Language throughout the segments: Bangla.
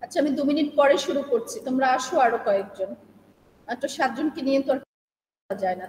আচ্ছা আমি 2 মিনিট পরে শুরু করছি, তোমরা আসো আরো কয়েকজন, মাত্র 7 জনকে নিয়ে তো আর যায় না।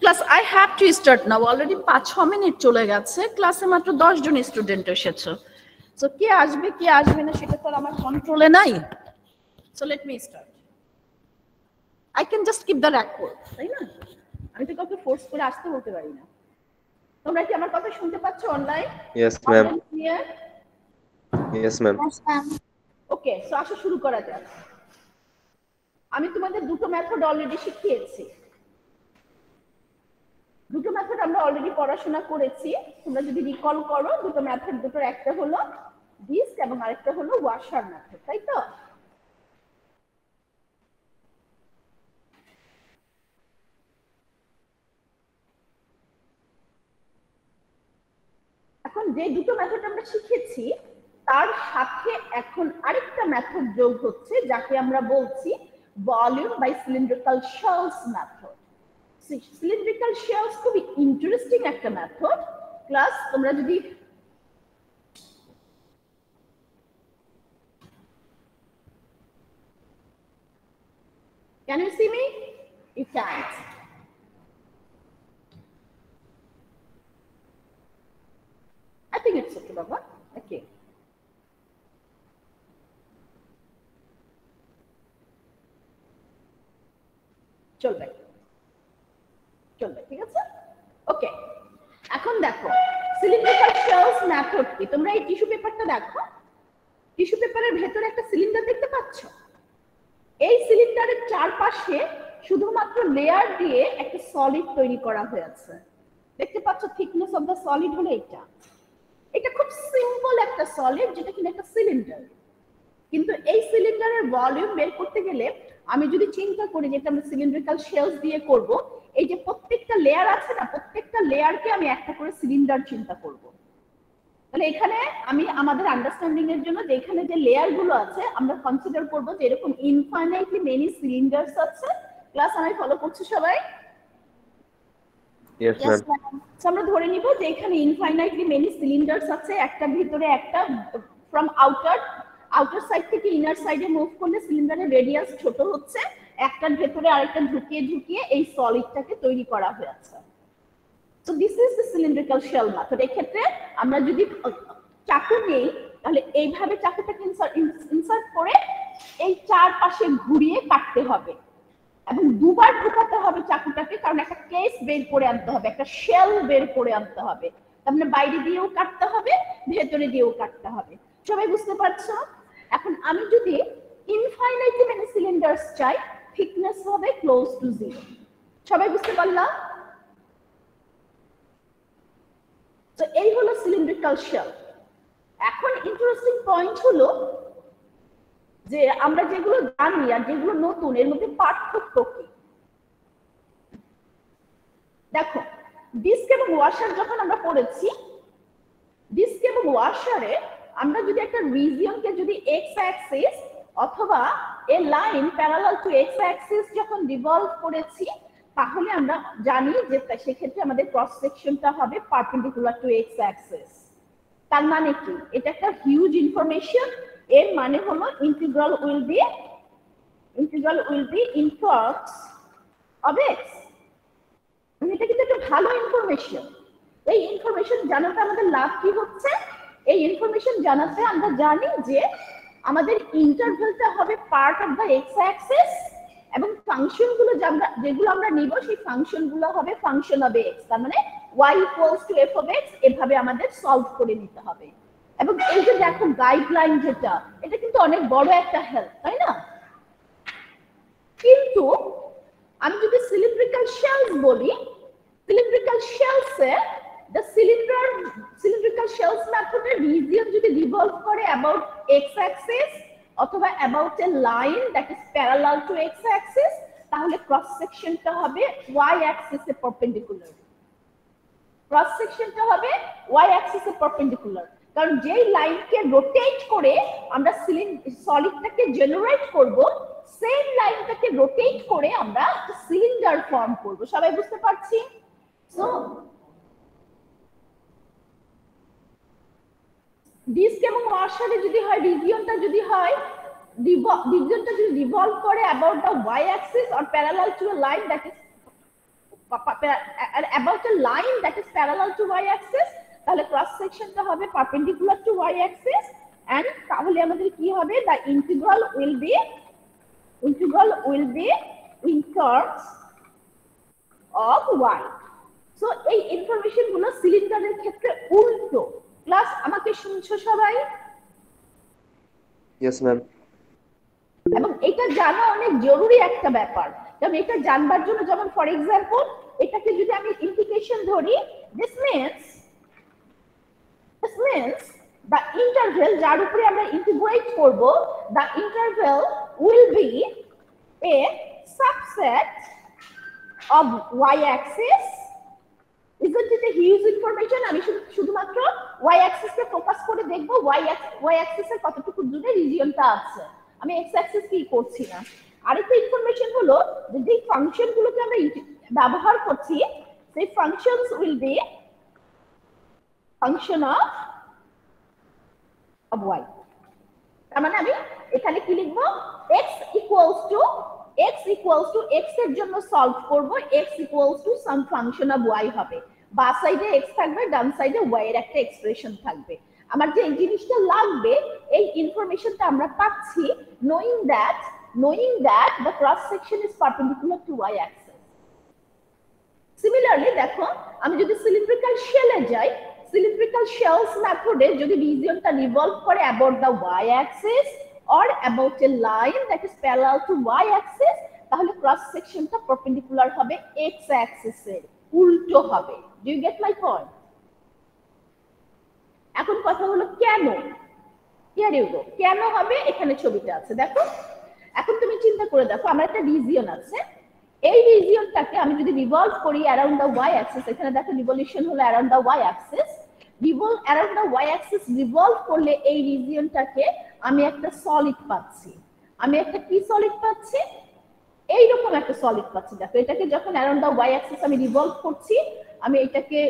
Class I have to start now, already 5-6 minute চলে গেছে, ক্লাসে মাত্র 10 জন স্টুডেন্ট এসেছে। সো কে আসবে না সেটা তো আমার কন্ট্রোলে নাই। So let me start. I can just keep the record, তাই না? আমি তো কাউকে ফোর্স করে আসতে বলতে পারি না। তোমরা কি আমার কথা শুনতে পাচ্ছ online? Yes ma'am. Yes ma'am. Okay, so আসো শুরু করা যাক। আমি তোমাদের দুটো মেথড অলরেডি শিখিয়েছি। দুটো মেথড আমরা অলরেডি পড়াশোনা করেছি। তোমরা যদি রিকল করো, দুটো মেথড, দুটোর একটা হলো ডিস্ক এবং আরেকটা হলো ওয়াশার মেথড, তাই তো? এখন যে দুটো মেথড আমরা শিখেছি তার সাথে এখন আরেকটা মেথড যোগ হচ্ছে, যাকে আমরা বলছি volume by cylindrical shells method. Cylindrical shells খুবই ইন্টারেস্টিং একটা মেথড। প্লাস তোমরা যদি Can you see me? You can't. I think it's okay, Baba. Okay. চলবে, ঠিক আছে? ওকে, এখন দেখো সিলিন্ড্রিক্যাল শেলস মেথড কি। তোমরা এই টিস্যু পেপারটা দেখো, টিস্যু পেপারের ভেতরে একটা সিলিন্ডার দেখতে পাচ্ছ। এই সিলিন্ডারের চারপাশে শুধুমাত্র লেয়ার দিয়ে একটা সলিড তৈরি করা হয়েছে। দেখতে পাচ্ছ থিকনেস অফ দ্য সলিড হলো এটা খুব সিম্পল একটা সলিড যেটা কিনা একটা সিলিন্ডার, কিন্তু এই সিলিন্ডারের ভলিউম বের করতে গেলে আমি যদি চিন্তা করি যেটা আমরা সিলিন্ড্রিক্যাল শেলস দিয়ে করব, এই যে প্রত্যেকটা লেয়ার আছে না, প্রত্যেকটা লেয়ারকে আমি একটা করে সিলিন্ডার চিন্তা করব। তাহলে এখানে আমি আমাদের আন্ডারস্ট্যান্ডিং এর জন্য যে এখানে যে লেয়ার গুলো আছে আমরা কনসিডার করব যে এরকম ইনফাইনাইটলি মেনি সিলিন্ডারস আছে। ক্লাস আমি ফলো করছি সবাই? Yes, ma'am. আমরা ধরে নিব যে এখানে ইনফাইনাইটলি মেনি সিলিন্ডারস আছে, একটা ভিতরে একটা, ফ্রম আউটার সাইড থেকে ইনার সাইডে মুভ করলে সিলিন্ডারের রেডিয়াস ছোট হচ্ছে, একটার ভেতরে আরেকটা ঢুকিয়ে এই সলিডটাকে তৈরি করা হয়েছে। So this is the cylindrical shell method. এই ক্ষেত্রে আমরা যদি চাকু নেই তাহলে এইভাবে চাকুটাকে ইনসার্ট করে এই চারপাশে ঘুরিয়ে কাটতে হবে এবং দুবার ঢোকাতে হবে চাকুটাকে, কারণ একটা কেস বের করে আনতে হবে, একটা শেল বের করে আনতে হবে। তার মানে বাইরে দিয়েও কাটতে হবে, ভেতরে দিয়েও কাটতে হবে। সবাই বুঝতে পারছো? এখন আমি যদি ইনফাইনাইটলি মেনি সিলিন্ডারস চাই, থিকনেস হবে ক্লোজ টু 0। সবাই বুঝতে পারলাম? তো এই হলো সিলিন্ড্রিক্যাল শেল। এখন ইন্টারেস্টিং পয়েন্ট হলো যে আমরা যেগুলো জানি আর যেগুলো নতুন এর মধ্যে পার্থক্য কি। দেখো, ডিস্ক এবং ওয়াশার যখন আমরা পড়েছি, ডিস্ক এবং ওয়াশারে আমরা যদি একটা রিজিয়নকে যদি এক্স অ্যাক্সিস অথবা a line parallel to X axis যখন রিভলভ করেছি, তাহলে আমরা জানি যে সেক্ষেত্রে আমাদের ক্রস সেকশনটা হবে পারপেন্ডিকুলার টু এক্স অ্যাক্সিস। তার মানে কি? এটা একটা হিউজ ইনফরমেশন। এর মানে হলো integral will be in terms of x. এটা কিন্তু একটা ভালো ইনফরমেশন। এই ইনফরমেশন জানাতে আমাদের লাভ কি হচ্ছে? এই ইনফরমেশন জানাতে আমরা জানি যে আমাদের ইন্টারভ্যালটা হবে part of the x Axis এবং ফাংশনগুলো যেগুলো আমরা নিব সেই ফাংশনগুলো হবে ফাংশন অফ এক্স। তার মানে y equals two f of x এভাবে আমাদের সলভ করে নিতে হবে। এবং এই যে দেখো গাইডলাইন যেটা, এটা কিন্তু অনেক বড় একটা হেল্প, তাই না? কিন্তু আমি যদি সিলিন্ড্রিক্যাল শেলস বলি, cylindrical শেলসে the cylindrical shells method region যদি revolve করে about x axis অথবা about a line that is parallel to x axis, তাহলে ক্রস সেকশনটা হবে y axis এ perpendicular। ক্রস সেকশনটা হবে y axis এ perpendicular, কারণ যেই লাইনকে রোটেট করে আমরা সলিডটাকে জেনারেট করব, সেম লাইনটাকে রোটেট করে আমরা সিলিন্ডার ফর্ম করব। সবাই বুঝতে পারছি? সো ডিস্ক এবং ওয়াশারে যদি হয় রিজিয়নটা যদি রিভলভ করে about the y axis or parallel to a line that is about a line that is parallel to y axis, তাহলে ক্রস সেকশনটা হবে perpendicular to y axis, and তাহলে আমাদের কি হবে? the integral will be in terms of y. So এই ইনফরমেশন গুলো সিলিন্ডারের ক্ষেত্রে উল্টো। ক্লাস আমাকে শুনছো সবাই? Yes, ma'am. এবং এটা জানা অনেক জরুরি একটা ব্যাপার। যেমন এটা জানবার জন্য, যেমন ফর এক্সাম্পল এটাকে যদি আমি ইন্টিগ্রেশন ধরি, this means the interval যার উপরে আমরা ইন্টিগ্রেট করব, the interval will be a subset of y axis. Isn't it a huge information? আমি শুধুমাত্র y axis কে ফোকাস করে দেখব y axis এর কতটুকু দূরে রিজিয়নটা আছে, আমি x axis কি করছি না। আরেকটা ইনফরমেশন হলো যে ফাংশনগুলোকে আমরা ব্যবহার করছি, সেই functions will be function of y। তার মানে আমি এখানে কি লিখব? x ইকুয়ালস টু x এর জন্য সলভ করব, x equals to some function of y হবে। বা সাইডে x থাকবে, ডান সাইডে y এর একটা এক্সপ্রেশন থাকবে। আমার যে এই জিনিসটা লাগবে, এই ইনফরমেশনটা আমরা পাচ্ছি knowing that the cross section is perpendicular to y axis. Similarly দেখো, আমি যদি সিলিন্ড্রিক্যাল শেলে যাই, সিলিন্ড্রিক্যাল শেলস মেথডে যদি রিজিয়নটা রিভলভ করে about the y axis or about a line that is parallel to y axis, তাহলে ক্রস সেকশনটা পারপেন্ডিকুলার হবে x অ্যাক্সিস এর, উল্টো হবে। Do you get my point? এখন কথা হলো কেন, হিয়ার ইউ গো, কেন হবে? এখানে ছবিটা আছে দেখো। এখন তুমি চিন্তা করে দেখো, আমার একটা রিজিয়ন আছে, এই রিজিয়নটাকে আমি যদি রিভলভ করি অ্যারাউন্ড দ্য ওয়াই অ্যাক্সিস, এখানে দেখো রিভলিউশন হলো around the y axis, around the y axis revolve করলে এই রিজিয়নটাকে আমি একটা সলিড পাচ্ছি। আমি একটা কি সলিড পাচ্ছি? এইরকম একটা সলিড পাচ্ছি। দেখো এটাকে যখন অ্যারাউন্ড দ্য ওয়াই অ্যাক্সিস আমি রিভলভ করছি, আমি এটাকে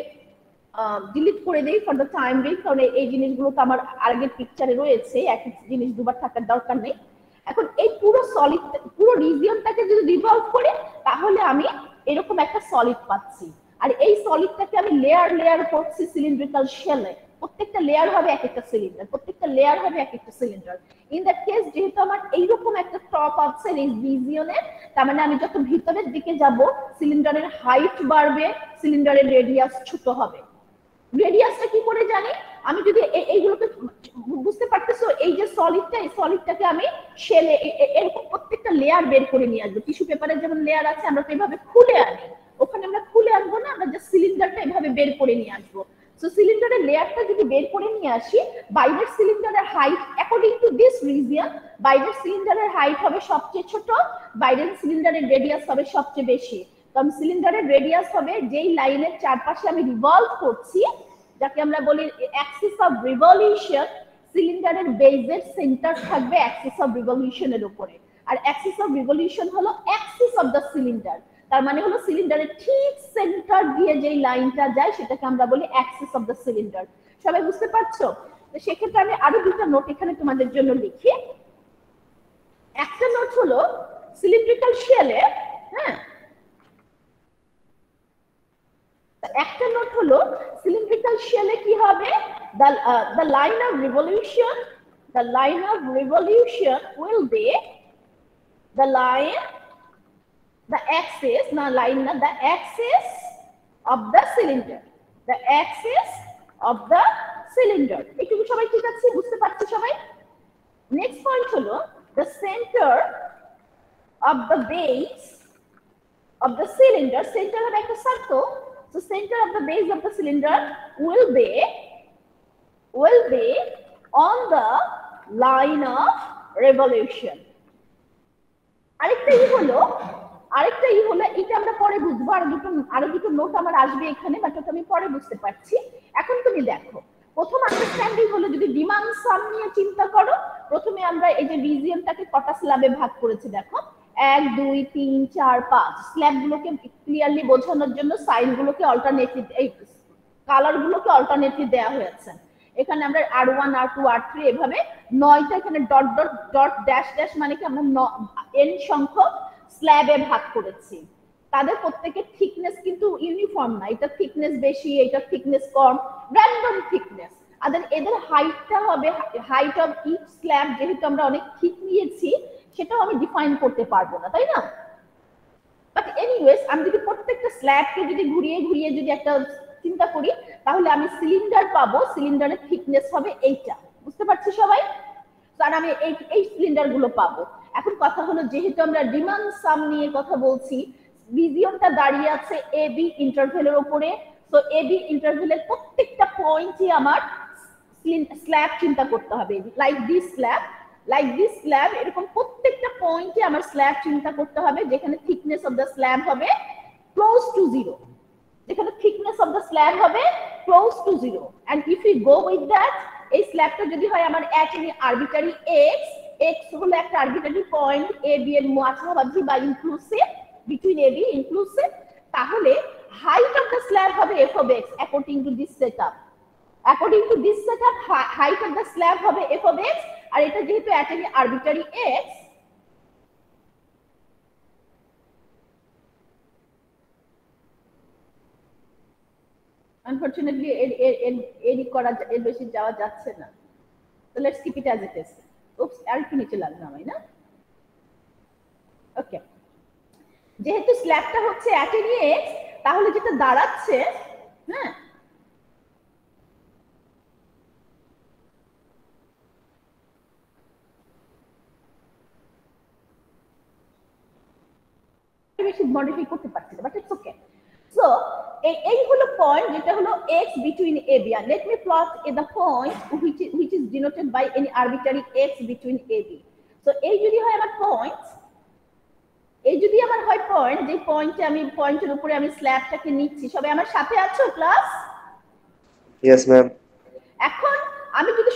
ডিলিট করে দেই ফর দ্য টাইম বিং, কারণ এই জিনিসগুলো তো আমার আগের পিকচারে রয়েছে, একই জিনিস দুবার থাকার দরকার নেই। এখন এই পুরো সলিড, পুরো রিজিয়নটাকে যদি রিভলভ করি তাহলে আমি এরকম একটা সলিড পাচ্ছি। আর এই সলিডটাকে আমি লেয়ার লেয়ার করছি সিলিন্ড্রিক্যাল শেলে, প্রত্যেকটা লেয়ার হবে এক একটা সিলিন্ডার, প্রত্যেকটা লেয়ার হবে এক একটা সিলিন্ডার। ইন দ্যাট কেস যেহেতু আমার এইরকম একটা টপ আছে এই রিজিয়নের, তার মানে আমি যত ভিতরের দিকে যাব সিলিন্ডারের হাইট বাড়বে, সিলিন্ডারের রেডিয়াস ছোট হবে। রেডিয়াসটা কি করে জানি? আমি যদি এইগুলোকে বুঝতে পারতেছো, এই যে সলিডটা, এই সলিডটাকে আমি শেলে এরকম প্রত্যেকটা লেয়ার বের করে নিয়ে আসবো। টিস্যু পেপারের যেমন লেয়ার আছে আমরা তো এইভাবে খুলে আনি, ওখানে আমরা খুলে আনবো না, আমরা জাস্ট সিলিন্ডারটা এভাবে বের করে নিয়ে আসবো। সো সিলিন্ডারের লেয়ারটা যদি বের করে নিয়ে আসি, বাইরের সিলিন্ডারের height according to this region, বাইরের সিলিন্ডারের হাইট হবে সবচেয়ে ছোট, বাইরের সিলিন্ডারের রেডিয়াস হবে সবচেয়ে বেশি। কারণ সিলিন্ডারের রেডিয়াস হবে যেই লাইনের চারপাশে আমি রিভলভ করছি, যাকে আমরা বলি অ্যাক্সিস অফ রিভলিউশন, সিলিন্ডারের বেজের সেন্টার থাকবে অ্যাক্সিস অফ রিভলিউশনের উপরে। আর অ্যাক্সিস অফ রিভলিউশন হলো অ্যাক্সিস অফ দ্য সিলিন্ডার, তার মানে হলো সিলিন্ডারের ঠিক সেন্টার দিয়ে যেই লাইনটা যায় সেটাকে আমরা বলি অ্যাক্সিস অফ দ্য সিলিন্ডার। সবাই বুঝতে পারছো? তো সেক্ষেত্রে আমি আরো দুটো নোট এখানে তোমাদের জন্য লিখি। একটা নোট হলো সিলিন্ড্রিক্যাল শেলে, হ্যাঁ, একটা নোট হলো সিলিন্ড্রিক্যাল শেলে কি হবে, the line of revolution, the line of revolution will be the line, the axis, না line না, the axis of the cylinder, the axis of the cylinder। এইটুকু সবাই ঠিক আছে, বুঝতে পারছো সবাই? নেক্সট পয়েন্ট হলো the center of the base of the cylinder, center হবে একটা circle, so center of the base of the cylinder will be on the line of revolution। আরেকটাই হলো এটা আমরা পরে বুঝবো, আরো দুটো নোট আমার আসবে এখানে, বাট ওটা আমি পরে বুঝতে পারছি। এখন তুমি দেখো, প্রথম আন্ডারস্ট্যান্ডিং হলো যদি ডিমান্ড সাম নিয়ে চিন্তা করো, প্রথমে আমরা এই যে রিজিয়নটাকে কটা স্ল্যাবে ভাগ করেছি দেখো, 1 2 3 4 5। স্ল্যাব গুলোকে ক্লিয়ারলি বোঝানোর জন্য সাইন গুলোকে অল্টারনেটিভ, এই কালার গুলোকে অল্টারনেটিভ দেওয়া হয়েছে। এখানে আমরা R1 R2 R3 এভাবে 9টা এখানে dot dot dot dash dash মানে কি আমরা n সংখ্যক স্ল্যাবে ভাগ করেছি। তাদের প্রত্যেকের থিকনেস কিন্তু ইউনিফর্ম না, এটা থিকনেস বেশি, এটা থিকনেস কম, র্যান্ডম থিকনেস। এদের হাইটটা হবে, হাইট অফ ইচ স্ল্যাব যেহেতু আমরা অনেক ঠিক নিয়েছি সেটাও আমি ডিফাইন করতে পারবো না, তাই না? বাট এনিওয়েজ আমি যদি প্রত্যেকটা স্ল্যাবকে যদি ঘুরিয়ে ঘুরিয়ে যদি একটা চিন্তা করি, তাহলে আমি সিলিন্ডার পাবো, সিলিন্ডারের থিকনেস হবে এইটা। বুঝতে পারছি সবাই? কারণ আমি এই সিলিন্ডার গুলো পাবো। এখন কথা হলো, যেহেতু আমরা ডিমান্ড সাম নিয়ে কথা বলছি, রিজিয়নটা দাঁড়িয়ে আছে এ বি ইন্টারভেলের উপরে, তো এ বি ইন্টারভেলের প্রত্যেকটা পয়েন্টই আমার স্ল্যাব চিন্তা করতে হবে, লাইক দিস স্ল্যাব, এরকম প্রত্যেকটা পয়েন্টে আমার স্ল্যাব চিন্তা করতে হবে, যেখানে থিকনেস অফ দ্য স্ল্যাব হবে ক্লোজ টু 0, যেখানে থিকনেস অফ দ্য স্ল্যাব হবে close to 0। And if you go with that, এই স্ল্যাবটা যদি হয় আমার এট এনি আরবিটারি এক্স হলো একটা আরবিটারি পয়েন্ট এ বি এর মাঝামাঝি বা inclusive, between A B inclusive, তাহলে হাইট অফ দ্য স্ল্যাব হবে F of x according to this setup. According to this setup height of the slab হবে এফ অফ এক্স, আর এটা যেহেতু at any arbitrary x, unfortunately এরই করা, এর বেশি যাওয়া যাচ্ছে না। So let's keep it as it is. Oops, আর একটু নিচে লাগবে আমি না। ওকে, যেহেতু স্ল্যাবটা হচ্ছে at any x, তাহলে যেটা দাঁড়াচ্ছে, হ্যাঁ, বেশি মডিফাই করতে পারছি না, বাট ইটস ওকে। সো এই হলো পয়েন্ট যেটা হলো x between AB, and let me plot the point which is denoted by any arbitrary x between AB. So এই যদি হয় আমার পয়েন্ট, এই যদি আমার হয় পয়েন্ট, যে পয়েন্টে আমি পয়েন্টের উপরে আমি স্ল্যাবটাকে নিচ্ছি, সবাই আমার সাথে আছো ক্লাস? Yes ma'am. এখন আমি যদি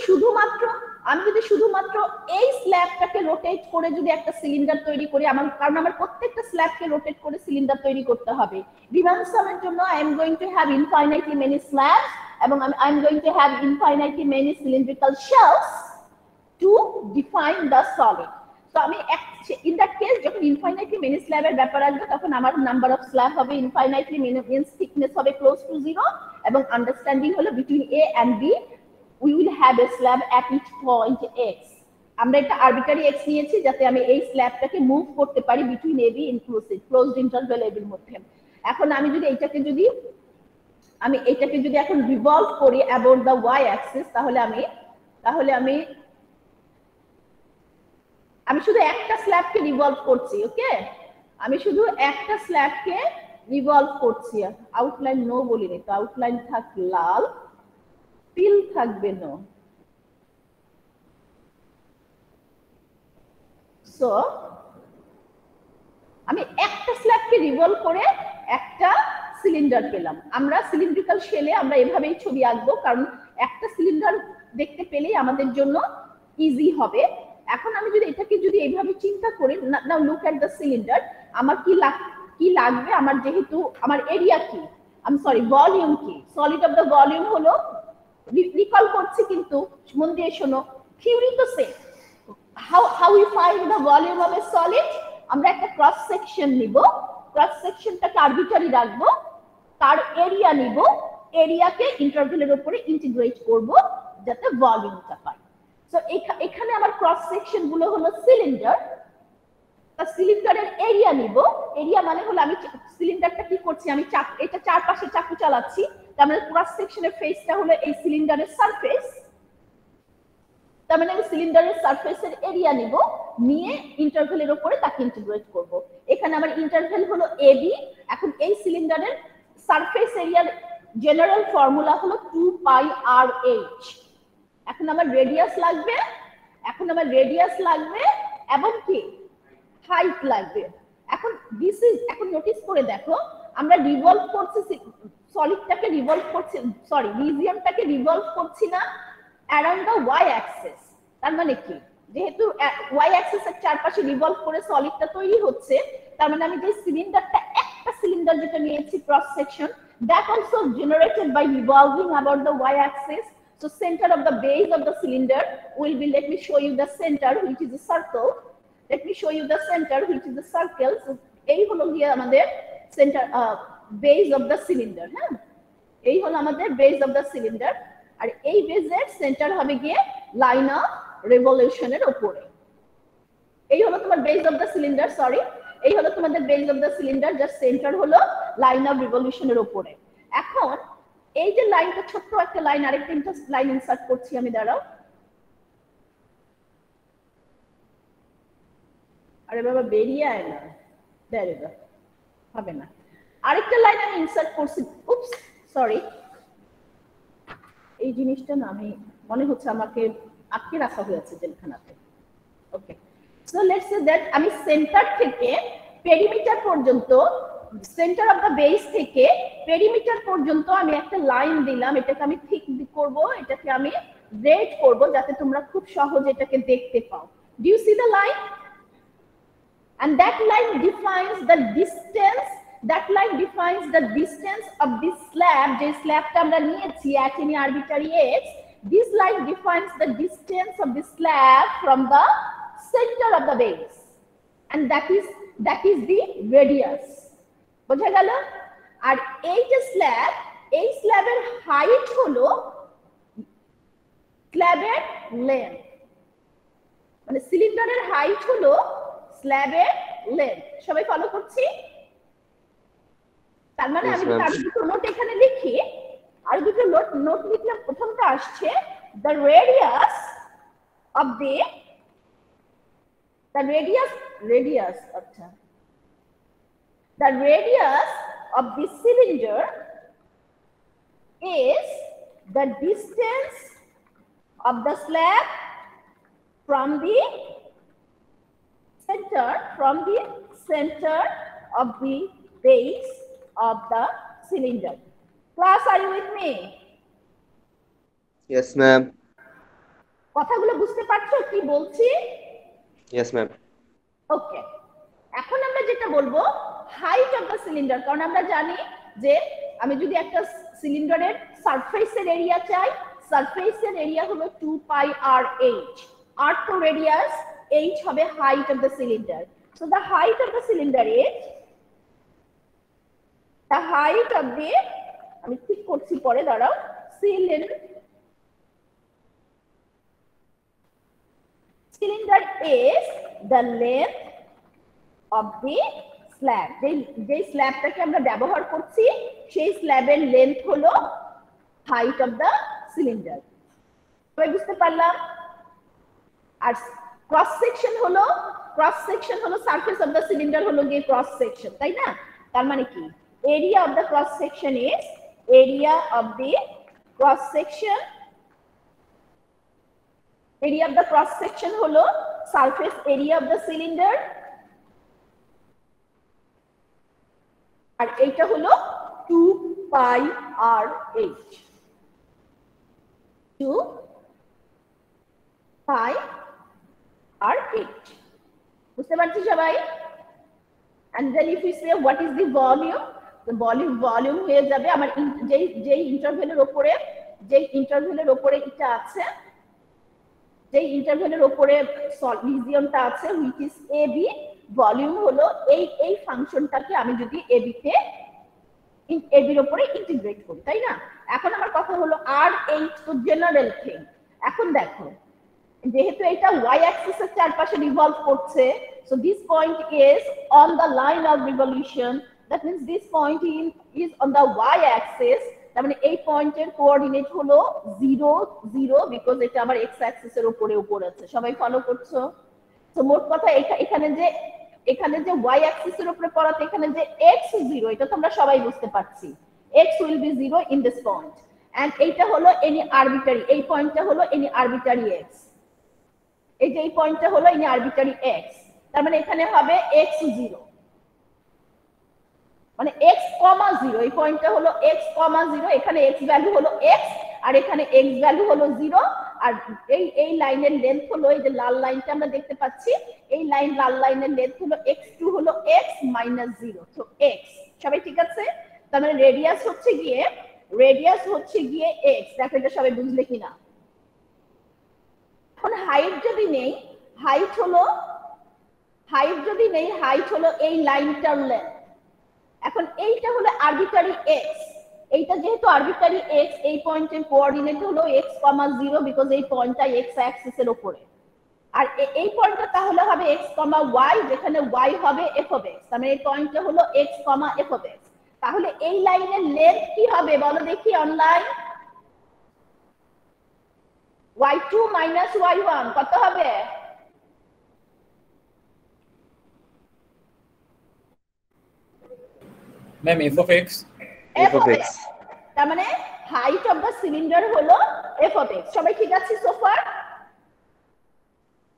শুধুমাত্র এই স্ল্যাবটাকে রোটেট করে যদি একটা সিলিন্ডার তৈরি করি, কারণ আমার প্রত্যেকটা স্ল্যাবকে রোটেট করে সিলিন্ডার তৈরি করতে হবে। ডিমেনশনের জন্য I am going to have infinitely many slabs এবং I am going to have infinitely many cylindrical shells to define the solid. তো আমি ইন দ্যাট কেস যখন ইনফাইনাইটলি মেনি স্ল্যাবের ব্যাপার আসবে, তখন আমার নাম্বার অফ স্ল্যাব হবে ইনফাইনাইটলি মিনস থিকনেস হবে ক্লোজ টু 0 এবং আন্ডারস্ট্যান্ডিং হলো between A and B we will have a slab at each point x. আমরা একটা আরবিটারি x নিয়েছি যাতে আমি এই স্ল্যাবটাকে মুভ করতে পারি between AB inclusive closed interval AB এর মধ্যে। এখন আমি যদি এইটাকে যদি এখন রিভলভ করি অ্যাবাউট দ্য y অ্যাক্সিস, তাহলে আমি শুধু একটা স্ল্যাবকে রিভলভ করছি। ওকে, আমি শুধু একটা স্ল্যাবকে রিভলভ করছি। আউটলাইন নো বলিনি তো, আউটলাইন থাক লাল, ফিল থাকবে নো। সো আমি একটা স্ল্যাবকে রিভলভ করে একটা সিলিন্ডার পেলাম। আমরা সিলিন্ড্রিক্যাল শেলে আমরা এভাবেই ছবি আঁকবো, কারণ একটা সিলিন্ডার দেখতে পেলেই আমাদের জন্য ইজি হবে। এখন আমি যদি এটাকে এইভাবে চিন্তা করি, নাও লুক এট দ্য সিলিন্ডার, আমার কি লাগবে, আমার যেহেতু আমার এরিয়া কি, ভলিউম কি, সলিড অফ দ্য ভলিউম হলো, রিকল করছি কিন্তু মন দিয়ে শোনো, থিওরি তো same. How we find the volume of A solid? আমরা একটা ক্রস সেকশন নিব, ক্রস সেকশনটাকে আরবিটারি রাখবো, তার এরিয়া নিব, এরিয়াকে ইন্টারভ্যালের উপরে ইন্টিগ্রেট করব যাতে ভলিউমটা পাই। সো এখানে আমার ক্রস সেকশন গুলো হলো সিলিন্ডার, সিলিন্ডারের এরিয়া নিব। এরিয়া মানে হলো আমি সিলিন্ডারটা কি করছি, আমি এটা চারপাশে চাকু চালাচ্ছি, তার মানে ক্রস সেকশনের ফেসটা হলো এই সিলিন্ডারের সারফেস, তার মানে আমি সিলিন্ডারের সারফেসের এরিয়া নিব, নিয়ে ইন্টারভ্যালের উপরে তাকে ইন্টিগ্রেট করব। এখানে আমার ইন্টারভ্যাল হলো AB। এখন এই সিলিন্ডারের সারফেস এরিয়ার জেনারেল ফর্মুলা হলো 2πRH। এখন আমার রেডিয়াস লাগবে, এবং কি হাইট লাগবে। এখন এখন নোটিস করে দেখো, আমরা রিভলভ করছি সলিডটাকে, রিজিয়নটাকে রিভলভ করছি না অ্যারাউন্ড দ্য y অ্যাক্সিস। তার মানে কি, যেহেতু y অ্যাক্সিস এর চারপাশে রিভলভ করে সলিডটা তৈরি হচ্ছে, তার মানে আমি যে সিলিন্ডারটা, একটা সিলিন্ডার যেটা নিয়েছি cross section, that also generated by revolving about the y axis. So center of the base of the cylinder will be, let me show you the center which is a circle. So এই হলো গিয়ে আমাদের centre, base of the cylinder. হ্যাঁ, এই হলো আমাদের বেস অফ দ্য সিলিন্ডার, আর এই বেসের সেন্টার হবে গিয়ে লাইন অফ রেভলিউশনের উপরে। এই হলো তোমার বেস অফ দ্য সিলিন্ডার, এই হলো তোমাদের বেস অফ দ্য সিলিন্ডার, যার সেন্টার হলো লাইন অফ রিভলিউশনের উপরে। এখন এই যে লাইনটা, ছোট্ট একটা লাইন, আরেকটা লাইন ইনসার্ট করছি আমি, দাঁড়াও। আরে বাবা বেরিয়ে আয় না, হবে না। আরেকটা লাইন আমি ইনসার্ট করছি, উপস সরি, এই জিনিসটা না আমি মনে হচ্ছে আমাকে আটকে রাখা হয়েছে জেলখানাতে। ওকে, সো লেটস সে দ্যাট আমি সেন্টার থেকে পেরিমিটার পর্যন্ত, সেন্টার অফ দ্য বেস থেকে পেরিমিটার পর্যন্ত আমি একটা লাইন দিলাম। এটাকে আমি ঠিক করব, এটাকে আমি রেড করব যাতে তোমরা খুব সহজে এটাকে দেখতে পাও। Do you see the line? And that line defines the distance of this slab, যে স্ল্যাবটা আমরা নিয়েছি at any arbitrary x. This line defines the distance of the slab from the center of the base, and that is the radius. বোঝা গেল? আর এই যে স্ল্যাব, এই স্ল্যাবের হাইট হলো স্ল্যাবের লেন্থ, মানে সিলিন্ডারের হাইট হলো স্ল্যাবের লেন্থ। সবাই ফলো করছি? তার মানে আমি যদি আরো দুটো নোট এখানে লিখি, আর দুটো নোট লিখলাম। প্রথমটা আসছে the radius of the cylinder is the distance of the slab from the center of the base of the cylinder. Class, are you with me? Yes, ma'am. কথাগুলো বুঝতে পারছো কি বলছি? Yes, ma'am. ওকে, এখন আমরা যেটা বলবো হাইট অফ দ্য সিলিন্ডার, কারণ আমরা জানি যে আমি যদি একটা সিলিন্ডারের সারফেসের এরিয়া চাই, সারফেসের এরিয়া হলো 2 পাই আর এইচ, আর তো রেডিয়াস, এইচ হবে height of the cylinder. So the height of the cylinder is the height of the, আমি ঠিক করছি পরে, দাঁড়াও, cylinder is the length of the slab, যে স্ল্যাবটাকে আমরা ব্যবহার করছি সেই স্ল্যাবের লেন্থ হলো হাইট অফ দ্য সিলিন্ডার। সবাই বুঝতে পারলাম? আর ক্রস সেকশন হলো সারফেস অফ দ্য সিলিন্ডার হলো গিয়ে ক্রস সেকশন, তাই না? তার মানে কি area of the cross section is area of the cross section হলো surface area of the cylinder, আর এইটা হলো 2 পাই আর এইচ, 2 পাই আর এইচ। বুঝতে পারছি সবাই? And then if we say what is the volume, the volume হয়ে যাবে আমার যেই ইন্টারভ্যালের উপরে এটা আছে, যেই ইন্টারভ্যালের উপরে রিজিয়নটা আছে which is AB, ভলিউম হলো এই ফাংশনটাকে আমি যদি AB এর উপরে ইন্টিগ্রেট করি, তাই না? এখন আমার কথা হলো আর এইচ তো জেনারেল থিং। এখন দেখো যেহেতু এটা y axis এর চারপাশে রিভলভ করছে, so this point is on the line of revolution, that means this point is on the y axis, তার মানে এই পয়েন্টের কোঅর্ডিনেট হলো 0 0 বিকজ এটা আমার x axis এর উপরে আছে। সবাই ফলো করছো? তো মোট কথা এখানে যে y axis এর উপরে পড়াতে এখানে যে x 0, এটা তো আমরা সবাই বুঝতে পারছি, x will be 0 in this point, and এইটা হলো any arbitrary, এই পয়েন্টটা হলো any arbitrary x, এই যে এই পয়েন্টটা হলো any arbitrary x, তার মানে এখানে হবে x 0, মানে x, 0, এই পয়েন্টটা হলো x, 0, এখানে x ভ্যালু হলো x আর এখানে x ভ্যালু হলো 0, আর এই লাইনের লেন্থ হলো এই যে লাল লাইনটা আমরা দেখতে পাচ্ছি, এই লাল লাইনের লেন্থ হলো x2 হলো x - 0, তো x। সবাই ঠিক আছে? তার মানে রেডিয়াস হচ্ছে গিয়ে x। দেখো এটা সবাই বুঝলে কিনা? এখন হাইট যদি নেই, হাইট হলো এই লাইনটার লেন্থ। এখন এইটা হলো আরবিটারি x, এইটা যেহেতু আরবিটারি x, এই পয়েন্টের কোঅর্ডিনেট হলো x, 0 বিকজ এই পয়েন্টটা x অ্যাক্সিস এর উপরে, আর এই পয়েন্টটা তাহলে হবে x, y, যেখানে y হবে f of x, তার মানে এই পয়েন্টটা হলো x, f of x। তাহলে এই লাইনের লেন্থ কি হবে বলো দেখি অনলাইন? y2 - y1 কত হবে? ম্যাম f of x, তার মানে হাইট অফ দ্য সিলিন্ডার হলো f of x। সবাই ঠিক আছে সো ফার?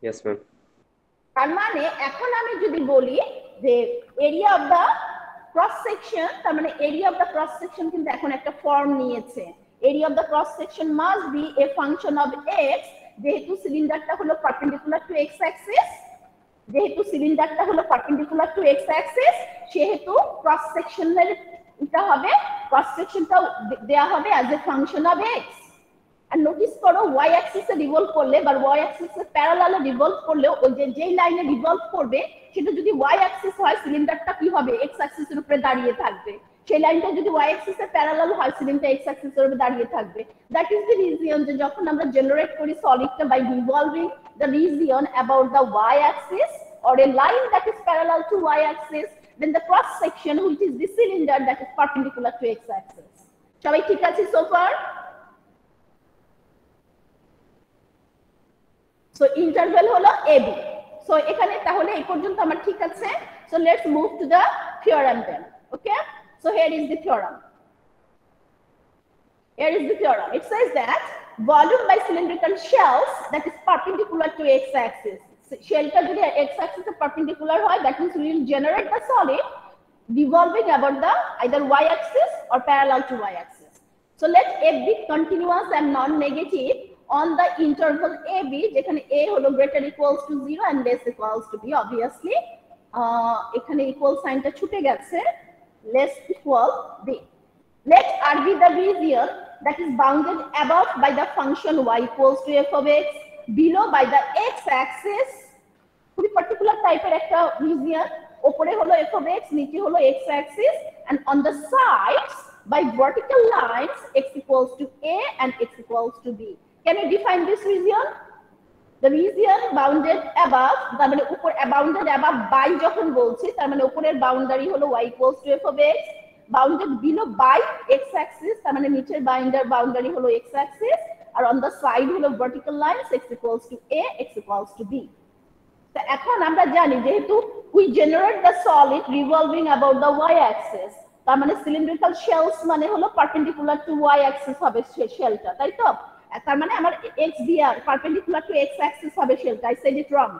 Yes, ma'am. তার মানে এখন আমি যদি বলি যে area of the cross section, তার মানে area of the cross section কিন্তু এখন একটা ফর্ম নিয়েছে, area of the cross section must be a function of x, যেহেতু সিলিন্ডারটা হলো পারপেন্ডিকুলার টু x অ্যাক্সিস, সেহেতু ক্রস সেকশনের এটা হবে, ক্রস সেকশনটাও দেয়া হবে as a function of x। আর নোটিস করো y অ্যাক্সিসে রিভলভ করলে বা y অ্যাক্সিসের প্যারালালে রিভলভ করলেও ওই যেই লাইনে রিভলভ করবে সেটা যদি y অ্যাক্সিস হয়, সিলিন্ডারটা কি হবে x অ্যাক্সিসের উপরে দাঁড়িয়ে থাকবে, সেই লাইনটা যদি y অ্যাক্সিসের প্যারালাল হয় সিলিন্ডার x অ্যাক্সিসের উপরে দাঁড়িয়ে থাকবে। দ্যাট ইজ দ্য রিজন যে যখন আমরা জেনারেট করি সলিডটা by revolving the region about the y axis or a line that is parallel to y axis, then the cross section which is the cylinder that is perpendicular to x axis. সবাই ঠিক আছে so far? So interval হলো AB। So এখানে তাহলে এই পর্যন্ত আমার ঠিক আছে। So let's move to the theorem then. Okay? So here is the theorem. Here is the theorem. It says that volume by cylindrical shells that is perpendicular to x-axis. Shellটা যদি x-axis এ perpendicular হয়, that means we will generate the solid revolving about the either y-axis or parallel to y-axis. So let f be continuous and non-negative on the interval AB, যেখানে a হলো greater equals to 0 and less equals to b. Obviously, এখানে equal signটা ছুটে গেছে, less equal b. Let R be the region that is bounded above by the function y equals to f of x, below by the x-axis. খুবই particular টাইপের একটা region, উপরে হলো f of x, নিচে হলো x-axis, and on the sides by vertical lines x equals to a and x equals to b. Can you define this region? The region bounded above, তার মানে উপর bounded above by যখন বলছি, তার মানে উপরের boundary হলো y equals to f of x, bounded below by x-axis, তার মানে নিচের boundary হলো x-axis, R on the side হলো vertical lines x equals to a, x equals to b. তো এখন আমরা জানি যেহেতু we generate the solid revolving about the y-axis, তার মানে cylindrical shells মানে হলো perpendicular to y-axis হবে শেলটা, তাই তো? তার মানে আমার x dr perpendicular to x-axis হবে শেলটা. I said it wrong.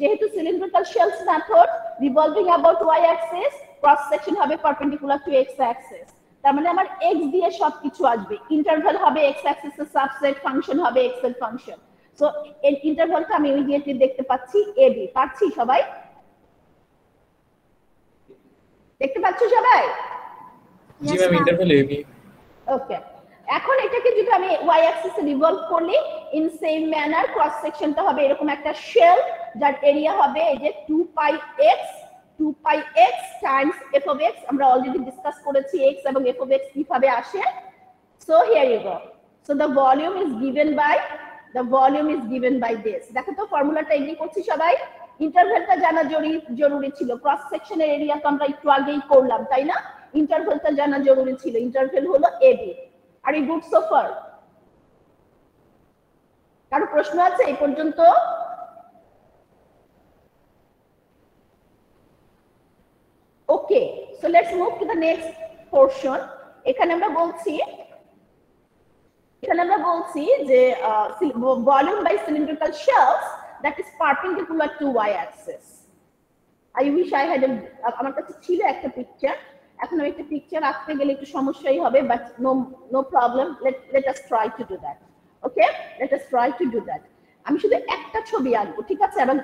যেহেতু cylindrical shells method revolving about y-axis, cross section হবে perpendicular to x-axis. তার মানে আমার x দিয়ে সবকিছু আসবে. ইন্টারভাল হবে x-axis এর সাবসেট, ফাংশন হবে x এর ফাংশন. সো এই ইন্টারভালটা আমি ইমিডিয়েটলি দেখতে পাচ্ছি ab. পাচ্ছি সবাই? দেখতে পাচ্ছ সবাই? জি ম্যাম, ইন্টারভাল ab. ওকে, এখন এটাকে যদি আমি y অ্যাক্সিস এ রিভলভ করি ইন সেম ম্যানার, ক্রস সেকশনটা হবে এরকম একটা শেল যার এরিয়া হবে এই যে 2 pi x times f of x. আমরা অলরেডি ডিসকাস করেছি x এবং f of x কিভাবে আসে. So here you go. So the volume is given by this. দেখো তো ফর্মুলাটা এগ্রি করছি সবাই? ইন্টারভ্যালটা জানা জরুরি ছিল. ক্রস সেকশনের এরিয়া তো আমরা একটু আগেই করলাম, তাই না? ইন্টারভ্যালটা জানা জরুরি ছিল. ইন্টারভ্যাল হলো ab. আর এই গুড সো ফার? কারো প্রশ্ন আছে এই পর্যন্ত? Okay, so let's move to the next portion. এখানে আমরা বলছি যে volume by cylindrical shells that is perpendicular to Y axis. I wish I had আমার কাছে ছিল একটা পিকচার. এখন আমি একটা পিকচার আঁকতে গেলে একটু সমস্যাই হবে, but no problem. Let us try to do that. Okay, let us try to do that. আমি শুধু একটা ছবি আঁকবো, ঠিক আছে, এবং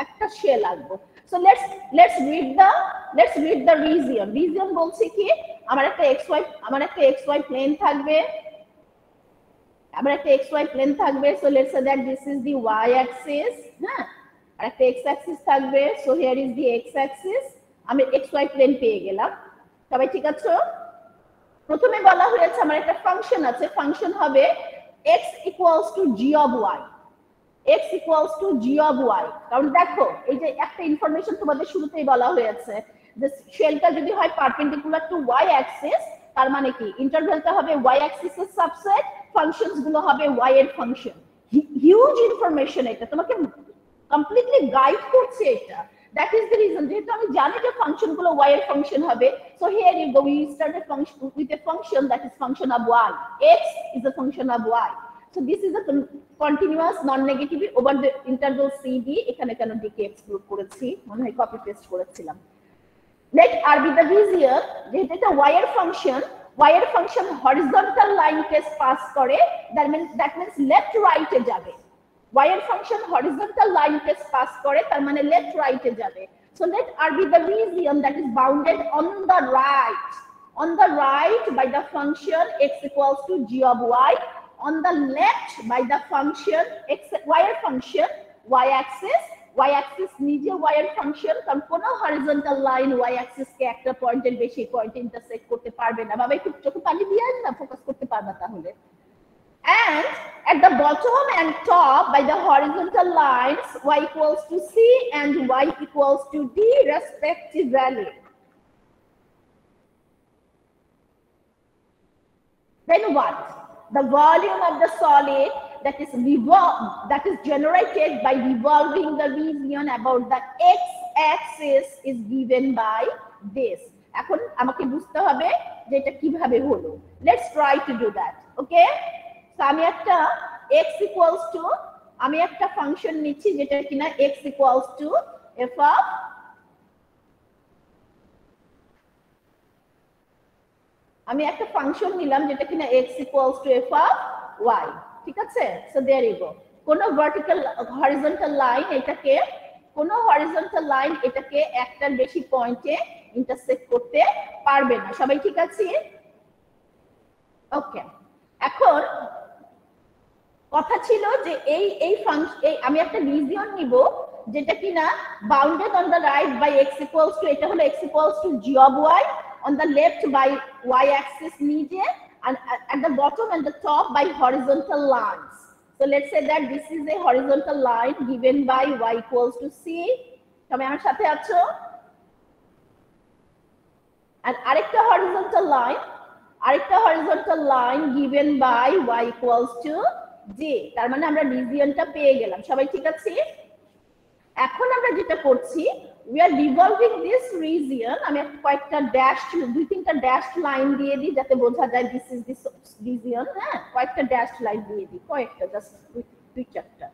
একটা শেল আঁকবো. So let's read the region বলছি কি, আমার একটা xy প্লেন থাকবে. So let's say that this is the y Axis. হ্যাঁ, আর একটা x অ্যাক্সিস থাকবে. So here is the x Axis. আমি xy প্লেন পেয়ে গেলাম. সবাই ঠিক আছে? প্রথমে বলা হয়েছে আমার একটা ফাংশন আছে, ফাংশন হবে x equals to g of y. x equals to g of y. কারণ দেখো এই যে একটা ইনফরমেশন তোমাদের শুরুতেই বলা হয়েছে যে শেলটা যদি হয় পারপেন্ডিকুলার টু y অ্যাক্সিস, তার মানে কি ইন্টারভ্যালটা হবে y অ্যাক্সিস এর সাবসেট, ফাংশনস গুলো হবে y এর ফাংশন. হিউজ ইনফরমেশন, এটা তোমাকে কমপ্লিটলি গাইড করছে এটা. That is the reason. যেহেতু আমি জানি যে ফাংশন গুলো y এর ফাংশন হবে, so here you go, we start a function with a function that is function of y. X is a function of y. So this is a continuous non-negative over the interval cd. এখানে কেন d কে এক্সক্লুড করেছি, মনে হয় কপি পেস্ট করেছিলাম. Let r be the region, যেহেতু এটা y এর function horizontal line test pass করে, that means left right এ যাবে. y এর function horizontal line test pass করে, তার মানে লেফট রাইট এ যাবে. So let R be the region that is bounded on the right by the function x equals to g of y, on the left by the function y এর ফাংশন y axis নিজে y এর ফাংশন, কারণ কোন হরিজন্টাল লাইন y axis কে একটা পয়েন্টের বেশি পয়েন্টে ইন্টারসেক্ট করতে পারবে না. বাবা একটু চোখে পানি দিয়ে আস না, ফোকাস করতে পারবা তাহলে. And at the bottom and top by the horizontal lines y equals to c and y equals to d respectively. Then what? The volume of the solid that is generated by revolving the region about the x-axis is given by this. এখন আমাকে বুঝতে হবে যে এটা কিভাবে হলো। Let's try to do that. Okay, so আমি একটা x ইকুয়ালস টু, আমি একটা ফাংশন নিচ্ছি যেটা কিনা x equals two f of, আমি একটা ফাংশন নিলাম যেটা কিনা x equals two f of y। ঠিক আছে, সো देयर ইউ গো। কোন ভার্টিক্যাল হরিজন্টাল লাইন এটাকে, কোন হরিজন্টাল লাইন এটাকে একটার বেশি পয়েন্টে ইন্টারসেক্ট করতে পারবে না। সবাই ঠিক আছে? ওকে, এখন কথা ছিল যে এই ফাংশন, আমি একটা রিজিয়ন নিব যেটা কিনা bounded on the right by x equals to, এটা হলো x equals to g of y, on the left by y axis median, and at the bottom and the top by horizontal lines. So let's say that this is a horizontal line given by y equals to c. তুমি আমার সাথে আছো? and আরেকটা horizontal line given by y equals to j. তার মানে আমরা রিজিয়নটা পেয়ে গেলাম। সবাই ঠিক আছে? এখন আমরা যেটা করছি, we are revolving this region, আমি কয়েকটা ড্যাশ, দুই তিনটা ড্যাশ লাইন দিয়ে দিই যাতে বোঝা যায় this is this region। হ্যাঁ, কয়েকটা ড্যাশ লাইন দিয়ে দিই, কয়েকটা, জাস্ট দুই চারটা।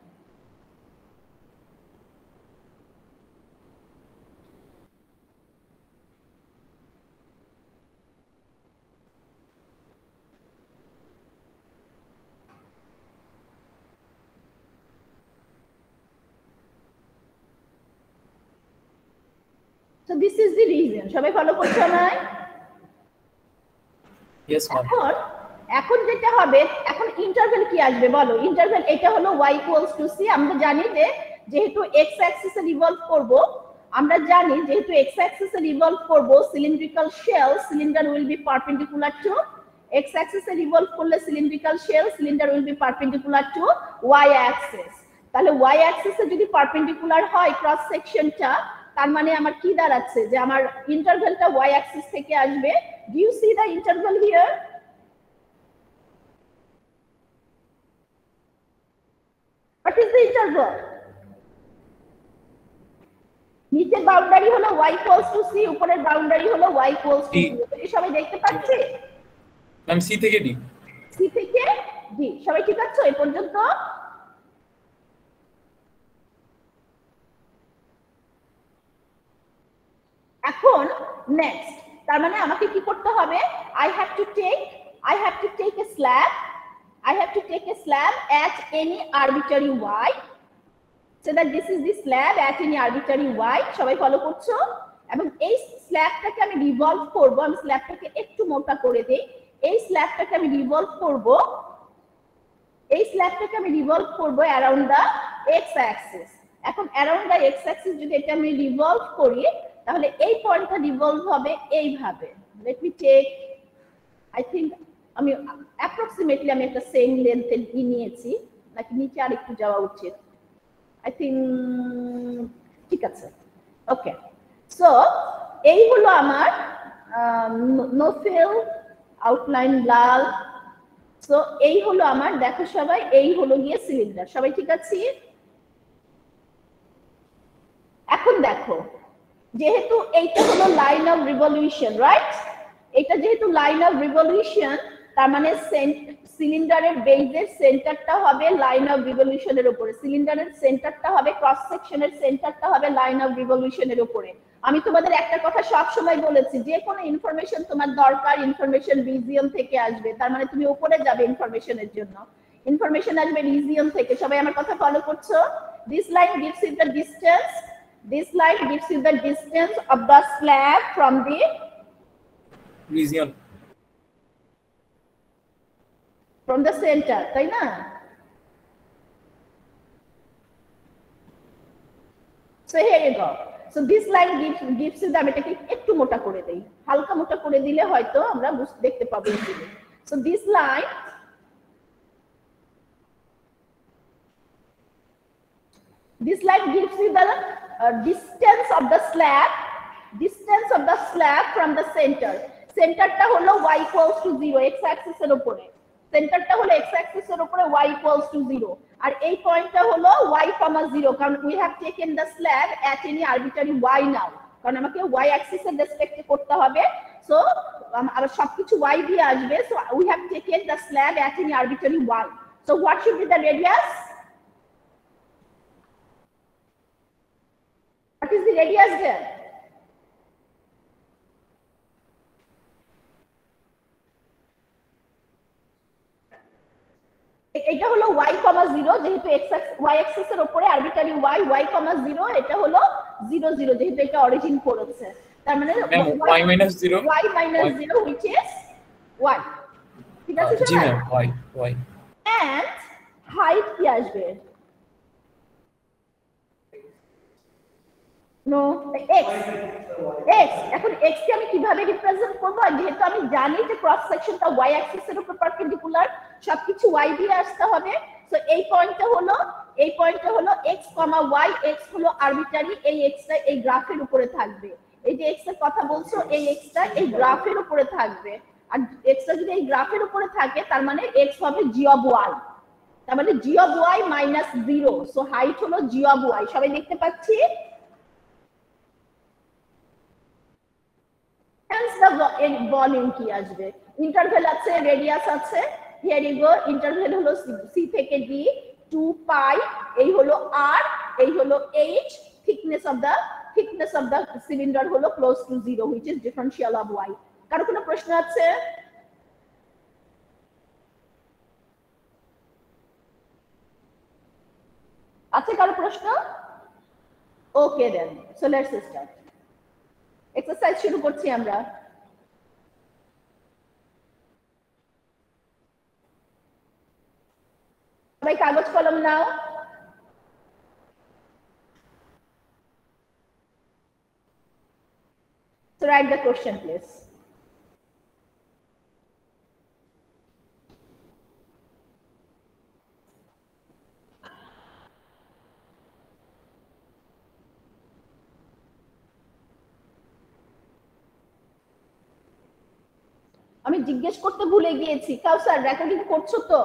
So this is the reason. সবাই ফলো করছো না? Yes, ma'am. এখন যেটা হবে, এখন ইন্টারভ্যাল কি আসবে বলো? ইন্টারভ্যাল এটা হলো y equals to c। আমরা জানি যে যেহেতু x অ্যাক্সিস এ রিভলভ করব, আমরা জানি যেহেতু x অ্যাক্সিস এ রিভলভ করব, cylindrical shell, cylinder will be perpendicular to x axis এ রিভলভ করলে cylindrical shell, cylinder will be perpendicular to y axis. তাহলে y অ্যাক্সিস এ যদি পারপেন্ডিকুলার হয় ক্রস সেকশনটা, তার মানে আমার কি দাঁড়াচ্ছে যে আমার ইন্টারভ্যালটা y অ্যাক্সিস থেকে আসবে। Do you see the interval here? What is the interval? নিচের বাউন্ডারি হলো y equals to c, উপরের বাউন্ডারি হলো y equals to 0। এই সবাই দেখতে পাচ্ছে? ম্যাম c থেকে d। c থেকে d। সবাই ঠিক আছে এই পর্যন্ত? এখন নেক্সট, তার মানে আমাকে কি করতে হবে? I have to take a slab, at any arbitrary y, so that this is the slab at any arbitrary y। সবাই ফলো করছো? এবং এই স্ল্যাবটাকে আমি রিভলভ করব, আমি স্ল্যাবটাকে একটু মোটা করে দেই, এই স্ল্যাবটাকে আমি রিভলভ করব অ্যারাউন্ড দ্য x অ্যাক্সিস। এখন অ্যারাউন্ড দ্য x অ্যাক্সিস যদি এটা আমি রিভলভ করি, তাহলে এই পয়েন্টটা রিভলভ হবে এইভাবে। Let me take, I think আমি অ্যাপ্রক্সিমেটলি আমি একটা সেম লেন্থের নিয়েছি, নাকি নিচে আর একটু যাওয়া উচিত? আই থিংক ঠিক আছে। ওকে, সো এই হলো আমার নো ফিল, আউটলাইন লাল। সো এই হলো আমার, দেখো সবাই, এই হলো গিয়ে সিলিন্ডার। সবাই ঠিক আছে? এখন দেখো, যেহেতু এইটা হলো লাইন অফ রিভলিউশন, রাইট? এটা যেহেতু লাইন অফ রিভলিউশন, তার মানে সিলিন্ডারের বেজের সেন্টারটা হবে লাইন অফ রিভলিউশনের উপরে, সিলিন্ডারের সেন্টারটা হবে, ক্রস সেকশনের সেন্টারটা হবে লাইন অফ রিভলিউশনের উপরে। আমি তোমাদের একটা কথা সব সময় বলেছি, যে কোনো ইনফরমেশন তোমার দরকার, ইনফরমেশন রিজিয়ন থেকে আসবে। তার মানে তুমি উপরে যাবে ইনফরমেশনের জন্য, ইনফরমেশন আসবে রিজিয়ন থেকে। সবাই আমার কথা ফলো করছো? This line gives you the distance, this line gives you the distance of the slab from the region, from the center, তাই না? So here you go. So this line gives you the, আমি এটাকে একটু মোটা করে দেই, হালকা মোটা করে দিলে হয়তো আমরা দেখতে পাবো। So this line gives you the distance of the slab from the center. সেন্টারটা হলো y equals to 0, x axis এর উপরে। সেন্টারটা হলো x axis এর উপরে, y equals to 0। আর এই পয়েন্টটা হলো y, 0, কারণ we have taken the slab at any arbitrary y now। কারণ আমাকে y অ্যাক্সিস এর রেসপেক্টে করতে হবে। সো আর সবকিছু y দিয়ে আসবে। So we have taken the slab at any arbitrary y। So what should be the radius? What is the radius there? এটা হলো y, 0 যেহেতু y অ্যাক্সিস এর উপরে আরবিট্রারি y, y, 0 এটা হলো 0 0 যেহেতু এটা অরিজিন করেছে। তার মানে y minus 0 y minus 0 which is y। ঠিক আছে জি সবাই? ম্যাম y and height কি আসবে? নো x এখন x কে আমি কিভাবে রিপ্রেজেন্ট করব? যেহেতু আমি জানি যে ক্রস সেকশনটা y অ্যাক্সিস এর উপর পারপেন্ডিকুলার, সবকিছু y দিয়ে আসতে হবে। সো এই পয়েন্টটা হলো x, y, x হলো আরবিট্রারি, এই x টা এই গ্রাফের উপরে থাকবে। এই যে x এর কথা বলছো, এই x টা এই গ্রাফের উপরে থাকবে। আর x টা যদি এই গ্রাফের উপরে থাকে তার মানে x হবে g of y। তার মানে g of y minus 0। So height হলো g of y। সবাই দেখতে পাচ্ছি? hence the volume কি আসবে? ইন্টারভ্যাল আছে, রেডিয়াস আছে। হিয়ার ইউ গো, ইন্টারভ্যাল হলো c থেকে d, 2 পাই, এই হলো r, এই হলো h, thickness of the cylinder হলো close to 0 which is differential of y। কারো কোনো প্রশ্ন আছে? আছে কারো প্রশ্ন? ওকে দেন, সো লেটস স্টার্ট। এক্সারসাইজ শুরু করছি আমরা। সবাই কাগজ কলম নাও। So write the question please. আমি জিজ্ঞেস করতে ভুলে গিয়েছি, কাউসার রেকর্ডিং করছো তো?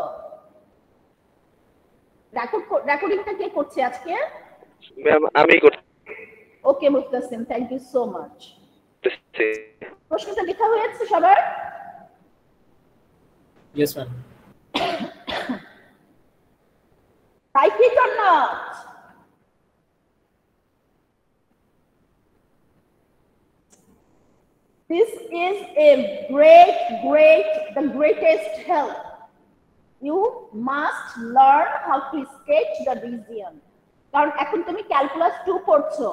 রেকর্ডিংটা কে করছে আজকে? ম্যাম আমি করছি। ওকে Mustasim, thank you so much. প্রশ্নটা লেখা হয়েছে সবার? yes ma'am Like it or not? This is a the greatest help. You must learn how to sketch the region. কারণ এখন তুমি ক্যালকুলাস 2 পড়ছো।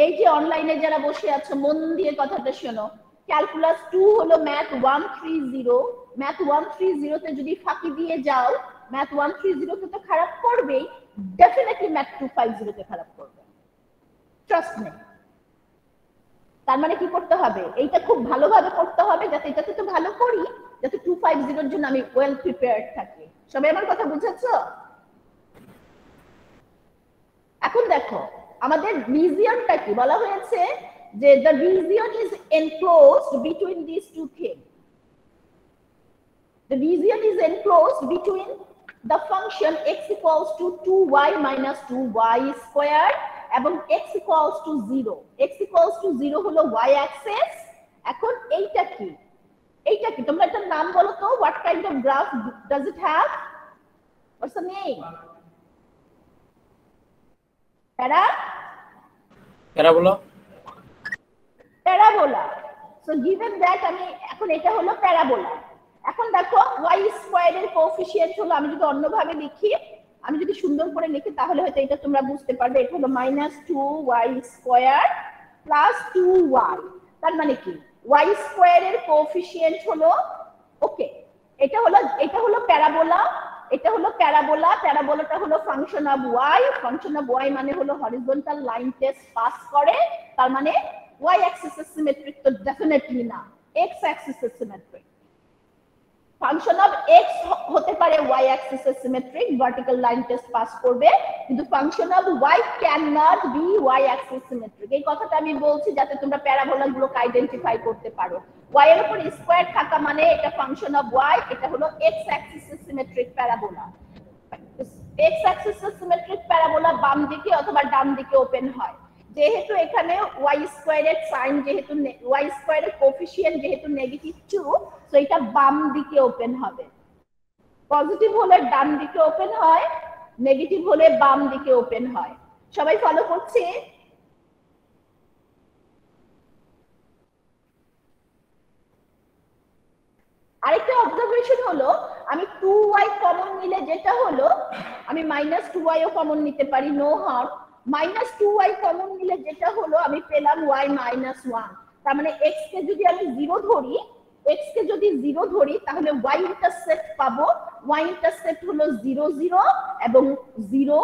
এই যে অনলাইনে যারা বসে আছো মন দিয়ে কথাটা শোনো। ক্যালকুলাস 2 হলো ম্যাথ 130। ম্যাথ 130 তে যদি ফাঁকি দিয়ে যাও, ম্যাথ 130 তে তো খারাপ করবেই, ডেফিনেটলি ম্যাথ 250 তে খারাপ করবে। Trust me. তার মানে কি করতে হবে? এইটা খুব ভালোভাবে করতে হবে যাতে এটাতে তো ভালো করি, যাতে 250 এর জন্য আমি ওয়েল প্রিপেয়ার্ড থাকি। সবাই আমার কথা বুঝেছো? এখন দেখো আমাদের রিজিয়নটা কি বলা হয়েছে, যে the region is enclosed between these two things. The region is enclosed between the function x equals to 2y minus 2y square এবং x equals to 0. x equals to 0 হলো y axis। এখন এইটা কি? এইটা কি? তোমরা এটার নাম বলো তো। What kind of graph does it have? What's the name? Parabola. So given that আমি এখন এটা হলো প্যারাবোলা। এখন দেখো y স্কয়ার এর কোএফিসিয়েন্ট হলো, আমি যদি অন্যভাবে লিখি, আমি যদি সুন্দর করে লিখি তাহলে হয়তো এটা তোমরা বুঝতে পারবে। এটা হলো -2y স্কয়ার প্লাস 2y। তার মানে কি y স্কয়ার এর কোএফিসিয়েন্ট হলো, ওকে, এটা হলো প্যারাবোলা। এটা হলো প্যারাবোলা। প্যারাবোলাটা হলো function of y। Function of y মানে হলো হরিজন্টাল লাইন টেস্ট পাস করে। তার মানে y অ্যাক্সিস এর সিমেট্রিক তো ডেফিনেটলি না, x অ্যাক্সিস এর সিমেট্রিক। ফাংশন অফ x হতে পারে y অ্যাক্সিস এর symmetric, vertical line test pass করবে, কিন্তু function of y can not be y axis symmetric. এই কথাটা আমি বলছি যাতে তোমরা প্যারাবোলা গুলোকে আইডেন্টিফাই করতে পারো। y এর উপর স্কয়ার থাকা মানে এটা ফাংশন অফ y, এটা হলো x অ্যাক্সিস এর সিমেট্রিক প্যারাবোলা। x অ্যাক্সিস এর সিমেট্রিক প্যারাবোলা বাম দিকে অথবা ডান দিকে ওপেন হয়। যেহেতু এখানে y স্কয়ারের সাইন যেহেতু y স্কয়ারের কোএফিসিয়েন্ট যেহেতু -2, সো এটা বাম দিকে ওপেন হবে। পজিটিভ হলে ডান দিকে ওপেন হয়, নেগেটিভ হলে বাম দিকে ওপেন হয়। সবাই ফলো করছে? আরেকটা অবজারভেশন হলো আমি 2y কমন নিলে যেটা হলো আমি -2y ও কমন নিতে পারি, নো হার্ম। -2y কমন নিলে যেটা হলো আমি পেলাম y -1। তার মানে x কে যদি আমি 0 ধরি, তাহলে y ইন্টারসেপ্ট পাবো। y ইন্টারসেপ্ট হলো 0 0 এবং 0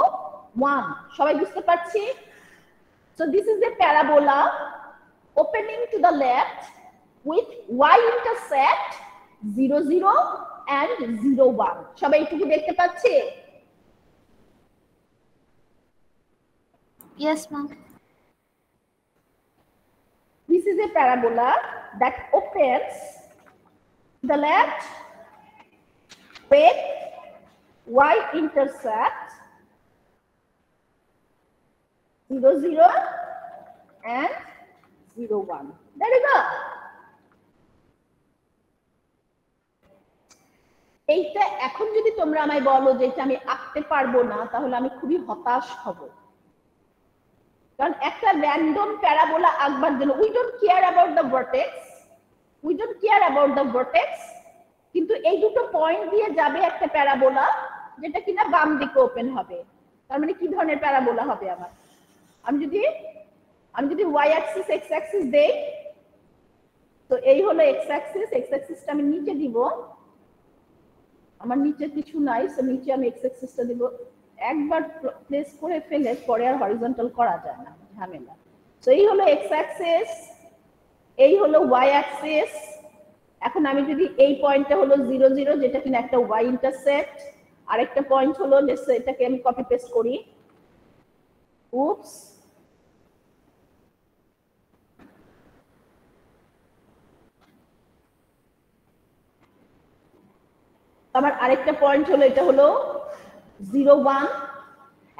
1। সবাই বুঝতে পারছি? So this is a parabola opening to the left with y intercept 0 0 and 0 1। সবাই এটুকু দেখতে পাচ্ছে? Yes, ma'am. This is a parabola that opens the left with y intercept 0 0 and 0 1. There you go. এইটা এখন যদি তোমরা আমায় বলো যে এটা আমি আঁকতে পারবো না, তাহলে আমি খুবই হতাশ হব। কারণ একটা র্যান্ডম প্যারাবোলা আঁকবার জন্য we don't care about the vertex, কিন্তু এই দুটো পয়েন্ট দিয়ে যাবে একটা প্যারাবোলা যেটা কিনা বাম দিকে ওপেন হবে। তার মানে কি ধরনের প্যারাবোলা হবে আমার? আমি যদি y অ্যাক্সিস x অ্যাক্সিস দেই, তো এই হলো x অ্যাক্সিসটা আমি নিচে দিব। আমার নিচে কিছু নাই, সো নিচে আমি x অ্যাক্সিসটা দিব। একবার প্লেস করে ফেলে পরে আর হরিজন্টাল করা যায় না, ঝামেলা। সো এই হলো x অ্যাক্সিস, এই হলো y অ্যাক্সিস। এখন আমি যদি এই পয়েন্টটা হলো 0 0 যেটা কিনা একটা y ইন্টারসেপ্ট, আরেকটা পয়েন্ট হলো এটাকে আমি কপি পেস্ট করি, উপস, আমার আরেকটা পয়েন্ট হলো এটা হলো 0 1।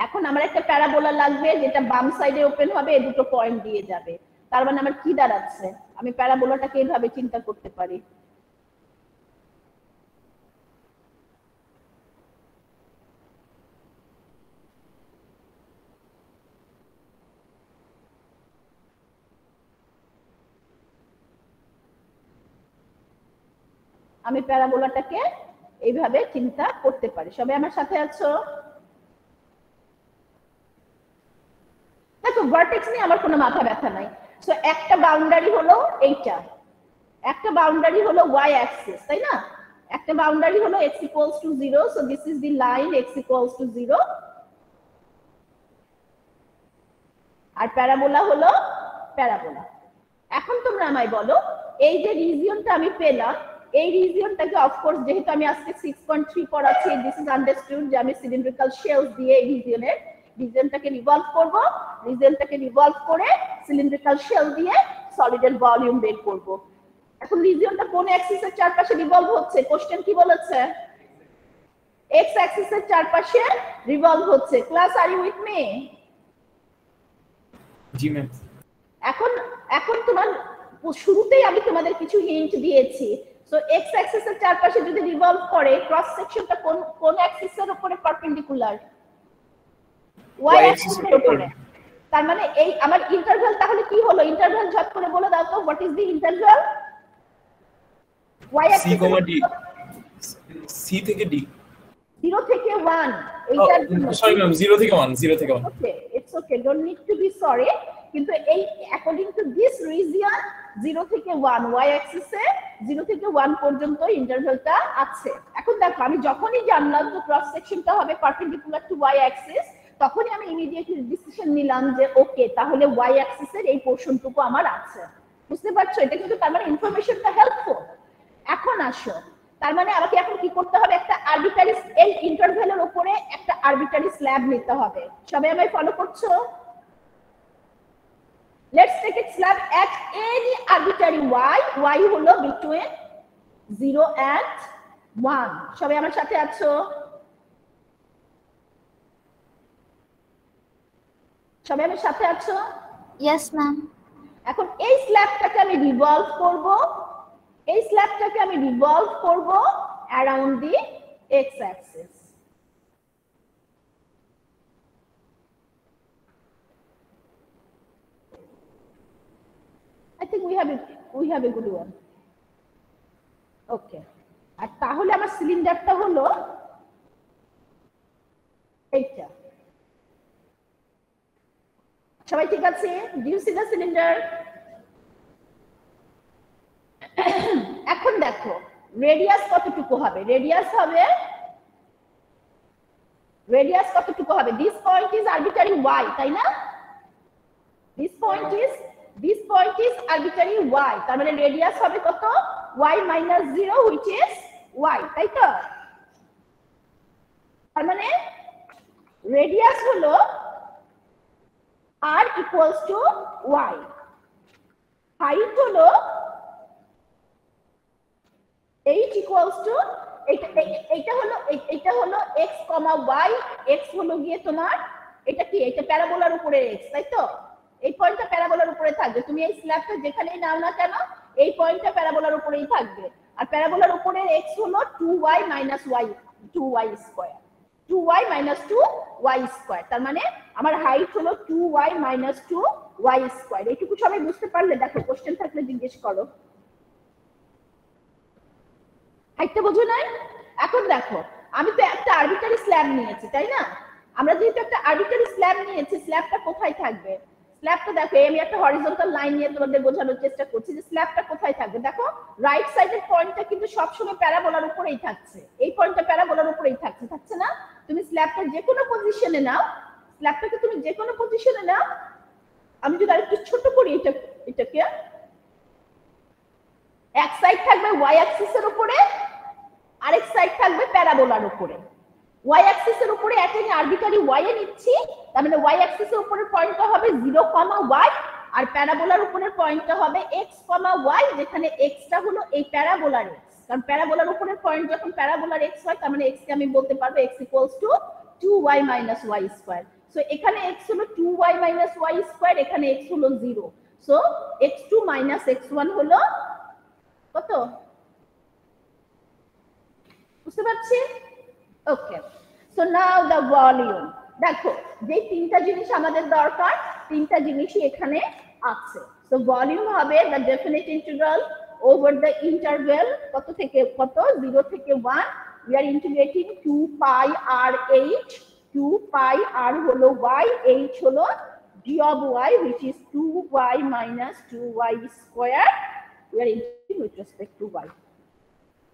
এখন আমার একটা প্যারাবোলা লাগবে যেটা বাম সাইডে ওপেন হবে, এই দুটো পয়েন্ট দিয়ে যাবে। তার মানে আমার কি দাঁড়াচ্ছে? আমি প্যারাবোলাটাকে এইভাবে চিন্তা করতে পারি। আমি প্যারাবোলাটাকে এইভাবে চিন্তা করতে পারি। সবাই আমার সাথে আছো? দেখো ভার্টেক্স নিয়ে আমার কোনো মাথা ব্যথা নাই। সো একটা বাউন্ডারি হলো এইটা, একটা বাউন্ডারি হলো y অ্যাক্সিস, তাই না? একটা বাউন্ডারি হলো x equals to 0, so this is the line x equals to 0, আর প্যারাবোলা হলো প্যারাবোলা। এখন তোমরা আমায় বলো এই যে রিজিয়নটা আমি পেলাম, এই রিজিয়নটাকে অফকোর্স যেহেতু আমি আজকে 6.3 পড়াচ্ছি, দিস ইজ আন্ডারস্টুড যে আমি সিলিন্ড্রিক্যাল শেলস দিয়ে এই রিজিয়নটাকে রিভলভ করব। রিজিয়নটাকে রিভলভ করে সিলিন্ড্রিক্যাল শেল দিয়ে সলিডের ভলিউম বের করব। এখন রিজিয়নটা কোন অ্যাক্সিসের চারপাশে রিভলভ হচ্ছে? কোশ্চেন কি বলেছে? এক্স অ্যাক্সিসের চারপাশে রিভলভ হচ্ছে। Class, are you with me? জি ম্যাম। এখন তোমার শুরুতেই আমি তোমাদের কিছু হিন্ট দিয়েছি। সো এক্স অ্যাক্সিসের চারপাশে যদি রিভলভ করে, ক্রস সেকশনটা কোন অ্যাক্সিসের উপরে পারপেন্ডিকুলার? ওয়াই অ্যাক্সিসের উপরে। তার মানে এই আমার ইন্টারভাল তাহলে কি হলো? ইন্টারভাল ঝট করে বলে দাও তো, what is the interval? Y axis C থেকে ডি, 0 থেকে 1। এইটার সরি ম্যাম, 0 থেকে 1, 0 থেকে 1। Okay, it's okay, don't need to be sorry. কিন্তু এই অ্যাকর্ডিং টু দিস রিজিয়ন 0 থেকে 1, ওয়াই অ্যাক্সিসে 0 থেকে 1 পর্যন্ত ইন্টারভালটা আছে। এখন দেখো আমি যখনই জানলাম যে ক্রস সেকশনটা হবে পারপেন্ডিকুলার টু ওয়াই অ্যাক্সিস, তখনই আমি ইমিডিয়েটলি ডিসিশন নিলাম যে ওকে, তাহলে ওয়াই অ্যাক্সিসের এই পোরশনটুকু আমার আছে। বুঝতে পারছো? এটা কিন্তু তার মানে ইনফরমেশনটা হেল্পফুল। এখন আসো, তার মানে আমাকে এখন কি করতে হবে? একটা আরবিটারি, এই ইন্টারভ্যালের উপরে একটা আরবিটারি স্ল্যাব নিতে হবে। সবাই আমায় ফলো করছো? Let's take it slab at any arbitrary y হলো between 0 and 1। সবাই আমার সাথে আছো? সবাই আমার সাথে আছো? Yes, ma'am. এখন এই স্ল্যাবটাকে আমি রিভলভ করব, এই স্ল্যাবটাকে আমি রিভলভ করব around the x Axis. I think we have a good one. Okay. আর তাহলে আমার সিলিন্ডারটা হলো এইটা। সবাই ঠিক আছে? Do you see the cylinder? এখন দেখো রেডিয়াস কতটুকু হবে? রেডিয়াস কতটুকু হবে? This point is arbitrary y, তাই না? This point is arbitrary y, তার মানে রেডিয়াস হবে কত? y minus 0 which is y, তাই তো? তার মানে রেডিয়াস হলো r equals to y, height হলো h equals to এটা হলো x, y, x হলো গিয়ে তোমার এটা কি? এটা প্যারাবোলার উপরে x, তাই তো? এই পয়েন্টটা প্যারাবোলার উপরে থাকবে, তুমি এই স্ল্যাবটা যেখানেই নাও না কেন এই পয়েন্টটা প্যারাবোলার উপরেই থাকবে। আর প্যারাবোলার উপরে x হলো 2y minus y, 2y square, 2y minus 2y square. তার মানে আমার হাইট হলো 2y minus 2y স্কয়ার। এইটুকু সবাই বুঝতে পারলে? দেখো কোশ্চেন থাকলে জিজ্ঞেস করো। হাইটটা বোঝো নাই? এখন দেখো আমি তো একটা আরবিটারি স্ল্যাব নিয়েছি, তাই না? আমরা যেহেতু একটা আরবিটারি স্ল্যাব নিয়েছি, স্ল্যাবটা কোথায় থাকবে? স্ল্যাবটা দেখো, আমি একটা হরিজন্টাল লাইন নিয়ে তোমাদের বোঝানোর চেষ্টা করছি যে স্ল্যাবটা কোথায় থাকবে। দেখো রাইট সাইডের পয়েন্টটা কিন্তু সবসময় প্যারাবোলার উপরেই থাকছে, এই পয়েন্টটা প্যারাবোলার উপরেই থাকছে, থাকছে না? তুমি স্ল্যাবটা যে কোনো পজিশনে নাও, স্ল্যাবটাকে তুমি যে কোনো পজিশনে নাও। আমি যদি আরেকটু ছোট করি এটাকে, এক সাইড থাকবে ওয়াই অ্যাক্সিসের উপরে, আরেক সাইড থাকবে প্যারাবোলার উপরে। ওয়াই অ্যাক্সিসের উপরে একটা আমি আরবিটারি ওয়াই এ নিচ্ছি, তার মানে ওয়াই অ্যাক্সিসের উপরের পয়েন্টটা হবে 0, y, আর প্যারাবোলার উপরের পয়েন্টটা হবে x, y, যেখানে x টা হলো এই প্যারাবোলার x। কারণ প্যারাবোলার উপরের পয়েন্ট যখন প্যারাবোলার x হয়, তার মানে x কে আমি বলতে পারবো x equals to 2y minus y square. So এখানে x হলো 2y minus y স্কয়ার, এখানে x হলো 0। সো x2 minus x1 হলো কত? বুঝতে পারছি? ওকে, সো নাও দ্য ভলিউম। দেখো যে তিনটা জিনিস আমাদের দরকার, তিনটা জিনিসই এখানে আছে। সো ভলিউম হবে the definite integral over the interval কত থেকে কত? 0 থেকে 1। We are integrating 2 pi r h, 2 pi r হলো y, h হলো d of y which is 2y minus 2y square. We are integrating with respect to y.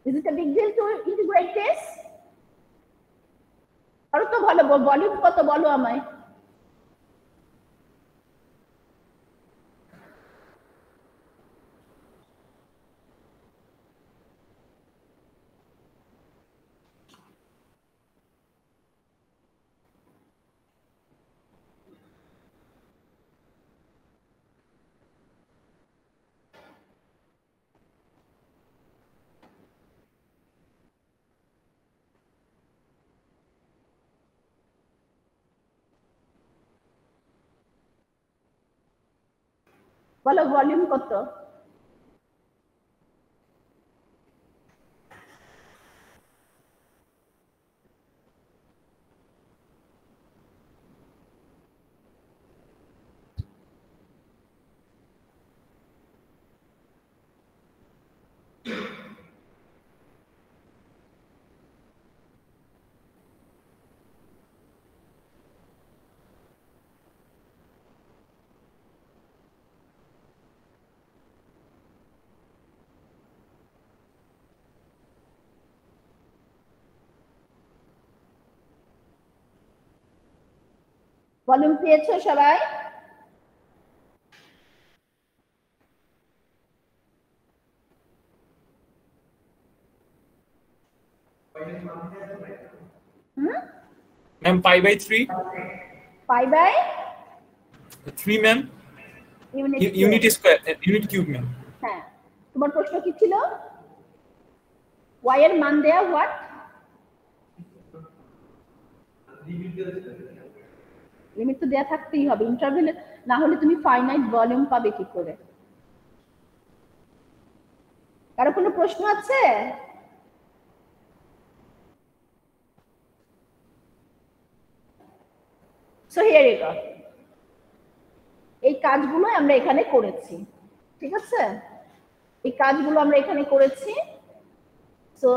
Is it a big deal to integrate this? আরো তো ভালো, ভলিউম কত বলো আমায়? বলো ভলিউম কত? ভলিউম পেয়েছো সবাই? Ma'am, pi by 3. Pi by 3, ma'am. Unit square, unit cube, ma'am. হ্যাঁ, তোমার প্রশ্ন কি ছিল? y এর মান দেয়া হোয়াট? লিমিট তো দেয়া থাকতেই হবে ইন্টারভ্যালে। না হলে তুমি ফাইনাইট ভলিউম পাবে কি করে? কারো কোনো প্রশ্ন আছে? সো হিয়ার ইউ গো, এই কাজগুলো আমরা এখানে করেছি, ঠিক আছে? এই কাজগুলো আমরা এখানে করেছি। So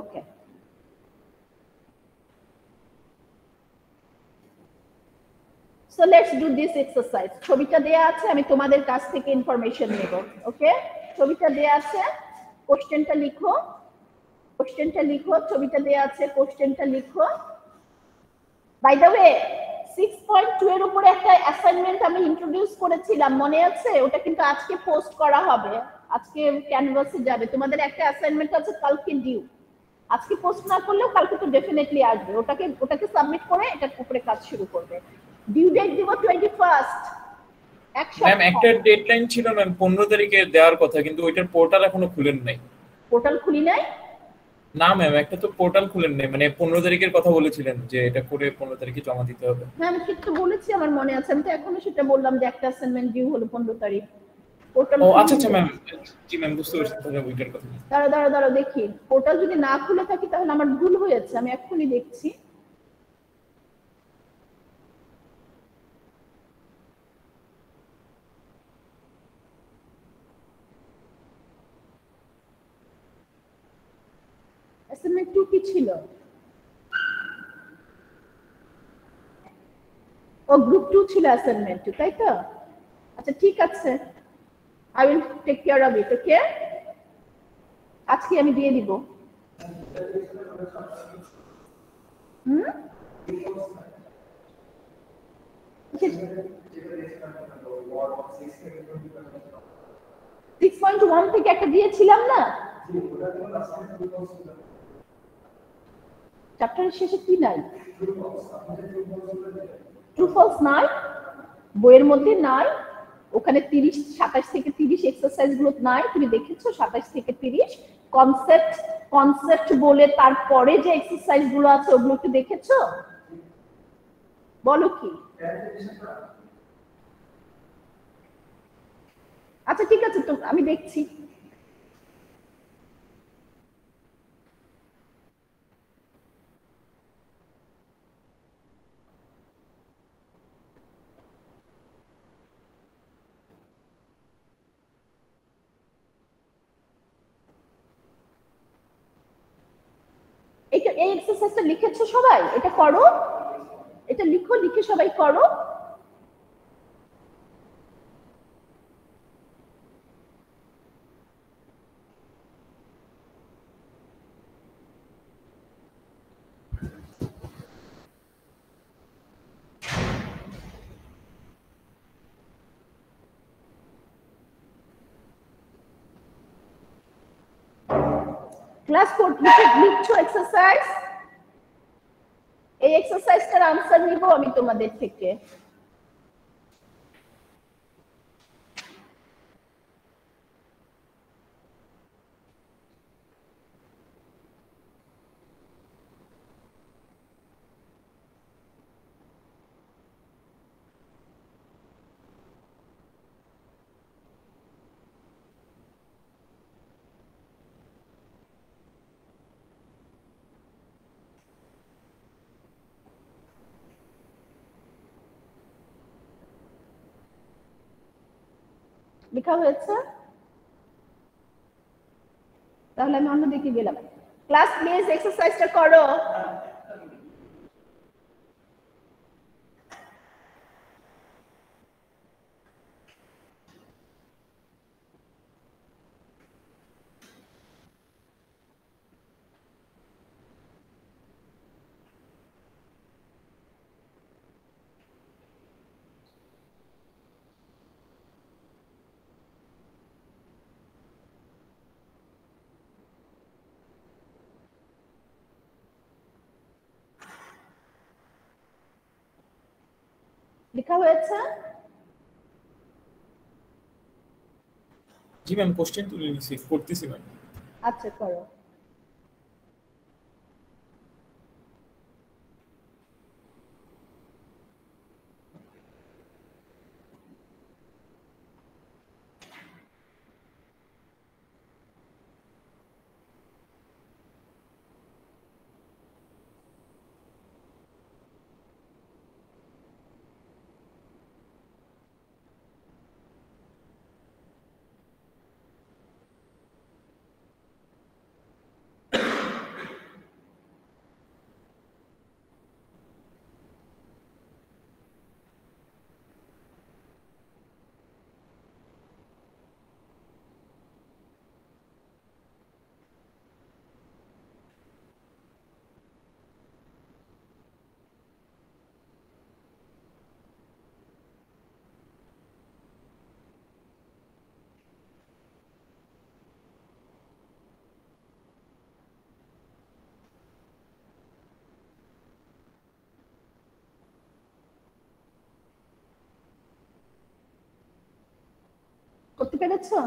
okay, so let's do this exercise. ছবিটা দেয়া আছে, আমি তোমাদের কাছ থেকে ইনফরমেশন নেব। ওকে, ছবিটা দেয়া আছে, কোশ্চেনটা লিখো, কোশ্চেনটা লিখো, ছবিটা দেয়া আছে, কোশ্চেনটা লিখো। বাই দ্য ওয়ে 6.2 এর উপরে একটা অ্যাসাইনমেন্ট আমি ইন্ট্রোডিউস করেছিলাম, মনে আছে? ওটা কিন্তু আজকে পোস্ট করা হবে, আজকে ক্যানভাসে যাবে। তোমাদের একটা অ্যাসাইনমেন্ট আছে কালকে ডিউ, আজকে পোস্ট না করলেও কালকে তো ডেফিনেটলি আসবে। ওটাকে সাবমিট করে এটার উপরে কাজ শুরু করবে। ডিউ ডেট দিব 21st। ম্যাম একটা ডেডলাইন ছিল ম্যাম 15 তারিখে দেওয়ার কথা, কিন্তু ওইটার পোর্টাল এখনো খুলেন নাই। পোর্টাল খুলি নাই? না ম্যাম, একটা তো পোর্টাল খুলেন নাই, মানে 15 তারিখের কথা বলেছিলেন যে এটা করে 15 তারিখে জমা দিতে হবে। হ্যাঁ আমি ঠিক তো বলেছি, আমার মনে আছে, আমি তো এখনো সেটা বললাম যে একটা অ্যাসাইনমেন্ট ডিউ হলো 15 তারিখ। পোর্টাল, ও আচ্ছা আচ্ছা ম্যাম, জি ম্যাম বুঝতে পারছি তাহলে ওইটার কথা। দাঁড়াও দেখি, পোর্টাল যদি না খুলে থাকি তাহলে আমার ভুল হয়েছে, আমি এক্ষুনি দেখছি। অ্যাসাইনমেন্ট 2 কি ছিল? ও গ্রুপ 2 ছিল অ্যাসাইনমেন্ট 2, তাই তো? আচ্ছা ঠিক আছে, I will take care of it. Okay, আজকে আমি দিয়ে দিব। হুম, 6.1 থেকে একটা দিয়েছিলাম না? চ্যাপ্টারের শেষে কি নাই? ট্রু ফলস নাই, বইয়ের মধ্যে নাই। ওখানে 27 থেকে 30 এক্সারসাইজ গুলো নাই, তুমি দেখেছো? 27 থেকে 30 কনসেপ্ট বলে তারপরে যে এক্সারসাইজ গুলো আছে ওগুলো কি দেখেছো? বলো কি? আচ্ছা ঠিক আছে, তো আমি দেখছি। এই এক্সারসাইজটা লিখেছো সবাই? এটা করো, এটা লিখো, লিখে সবাই করো। ক্লাস 4 লিখছো এক্সারসাইজ? এই এক্সারসাইজটার আনসার নিব আমি তোমাদের থেকে। লেখা হয়েছে? তাহলে আমি অন্যদিকে গেলাম। ক্লাস প্লিজ এক্সারসাইজটা করো। লেখা হয়েছে? জি ম্যাম, কোশ্চেন তুলে নিছি, করতেছি ম্যাম। আচ্ছা করো। করতে পেরেছো?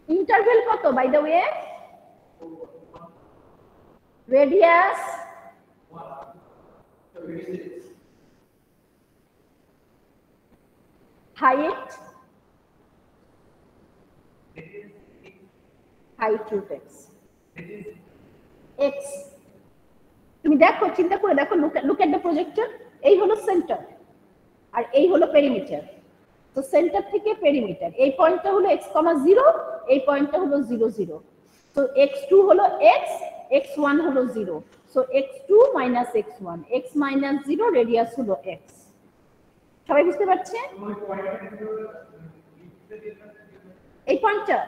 ইন্টারভেল কত by the way? Radius height root x x তুমি দেখো, চিন্তা করে দেখো, look at the projector, এই হলো সেন্টার আর এই হলো পেরিমিটার। তো সেন্টার থেকে পেরিমিটার, এই পয়েন্টটা হলো x, 0, এই পয়েন্টটা হলো 0 0। তো x2 হলো x, x1 হলো 0। So x2 minus x1, x minus 0, radius হলো x। সবাই বুঝতে পারছে? এই পয়েন্টটা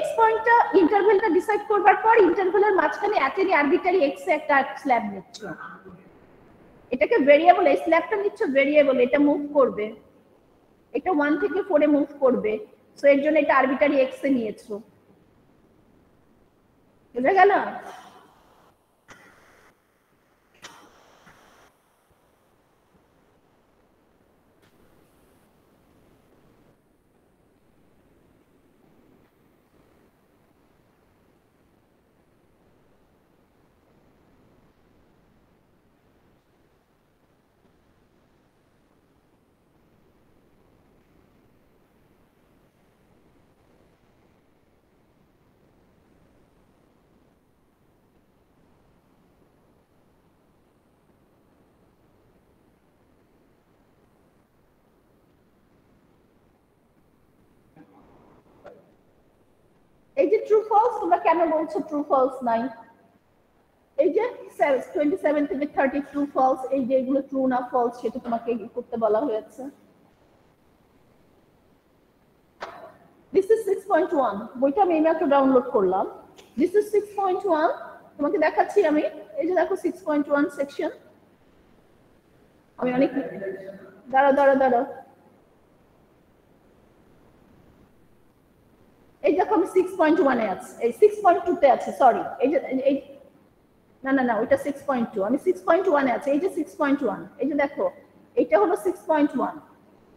x পয়েন্টটা ইন্টারভেলটা ডিসাইড করবার পর ইন্টারভেলের মাঝখানে এতই আরবিটারি x এ একটা স্ল্যাব নিচ্ছ, এটাকে ভেরিয়েবল, এই স্ল্যাবটা নিচ্ছ ভেরিয়েবল, এটা মুভ করবে, এটা 1 থেকে 4 এ মুভ করবে। সো এর জন্য এটা আরবিটারি x এ নিয়েছো। বুঝা গেল? এই যে ট্রু ফলস, তোমরা কেন বলছো ট্রু ফলস নাই? এই যে 27 থেকে 30 ট্রু ফলস, এই যে এগুলো ট্রু না ফলস সেটা তোমাকে করতে বলা হয়েছে। দিস ইজ 6.1, বইটা আমি এইমাত্র ডাউনলোড করলাম। দিস ইজ 6.1, তোমাকে দেখাচ্ছি আমি। এই যে দেখো 6.1 সেকশন। আমি অনেক দাঁড়াও এই দেখো আমি 6.1 এ আছি, এই 6.2 তে আছে, সরি, এই যে এই না ওইটা 6.2, আমি 6.1 এ আছি। এই যে 6.1, এই যে দেখো এটা হলো 6.1।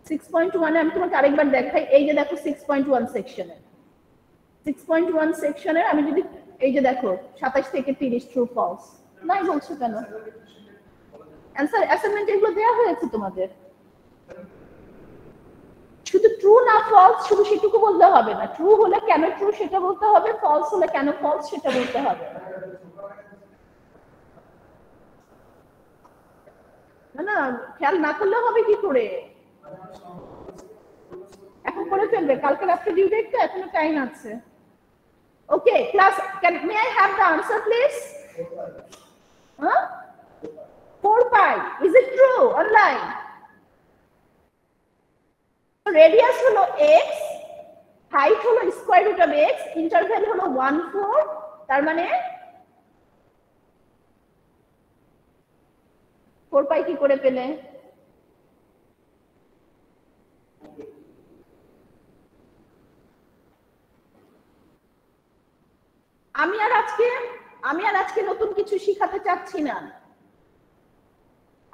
6.1 এ আমি তোমাকে আরেকবার দেখাই, এই যে দেখো 6.1 সেকশনে, 6.1 সেকশনের আমি যদি এই যে দেখো 27 থেকে 30 ট্রু ফলস নাই বলছো কেন? অ্যানসার অ্যাসাইনমেন্ট এগুলো দেওয়া হয়েছে তোমাদের। শুধু ট্রু না ফলস শুধু সেটুকু বলতে হবে না, ট্রু হলে কেন ট্রু সেটা বলতে হবে, ফলস হলে কেন ফলস সেটা বলতে হবে। না খেয়াল না করলে হবে কি করে? এখন করে ফেলবে, কালকে রাত্রে ডিউ ডেট, তো এখনো টাইম আছে। Okay class, may I have the answer please? 4 pi, is it true or lie? Radius হলো x, হাইট হলো square root of x, interval হলো 1 4, তার মানে 4 পাই কি করে পেলে? আমি আর আজকে নতুন কিছু শিখাতে চাচ্ছি না।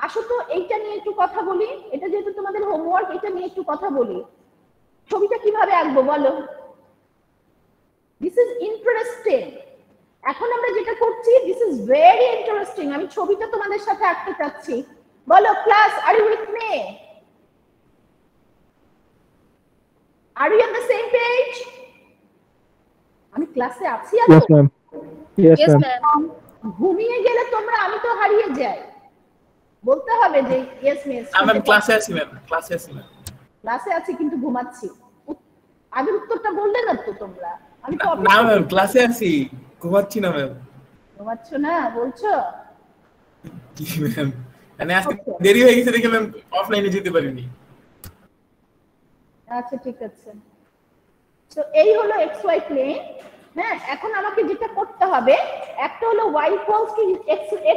আসো তো এইটা নিয়ে একটু কথা বলি, এটা যেহেতু তোমাদের হোমওয়ার্ক, এটা নিয়ে একটু কথা বলি। ছবিটা কিভাবে আঁকবো বলো? This is interesting. এখন আমরা যেটা করছি, দিস ইজ ভেরি ইন্টারেস্টিং। আমি ছবিটা তোমাদের সাথে আঁকতে চাচ্ছি। বলো class, are you with me? Are you on the same page? আমি ক্লাসে আছি? Yes ma'am. Yes ma'am. ঘুমিয়ে গেলে তোমরা আমি তো হারিয়ে যাই, বলতে হবে যে ইয়েস মিস। ম্যাম ক্লাসে আছি ম্যাম, ক্লাসে আছি ম্যাম। ক্লাসে আছি কিন্তু ঘুমাচ্ছি। আগের উত্তরটা বললে না তো তোমরা? আমি তো না ম্যাম ক্লাসে আছি, ঘুমাচ্ছি না ম্যাম। ঘুমাচ্ছ না বলছো? কি ম্যাম, মানে আজকে দেরি হয়ে গেছে দেখে ম্যাম অফলাইনে যেতে পারিনি। আচ্ছা ঠিক আছে। সো এই হলো xy প্লেন। হ্যাঁ, এখন আমাকে যেটা করতে হবে, একটা হলো y equals to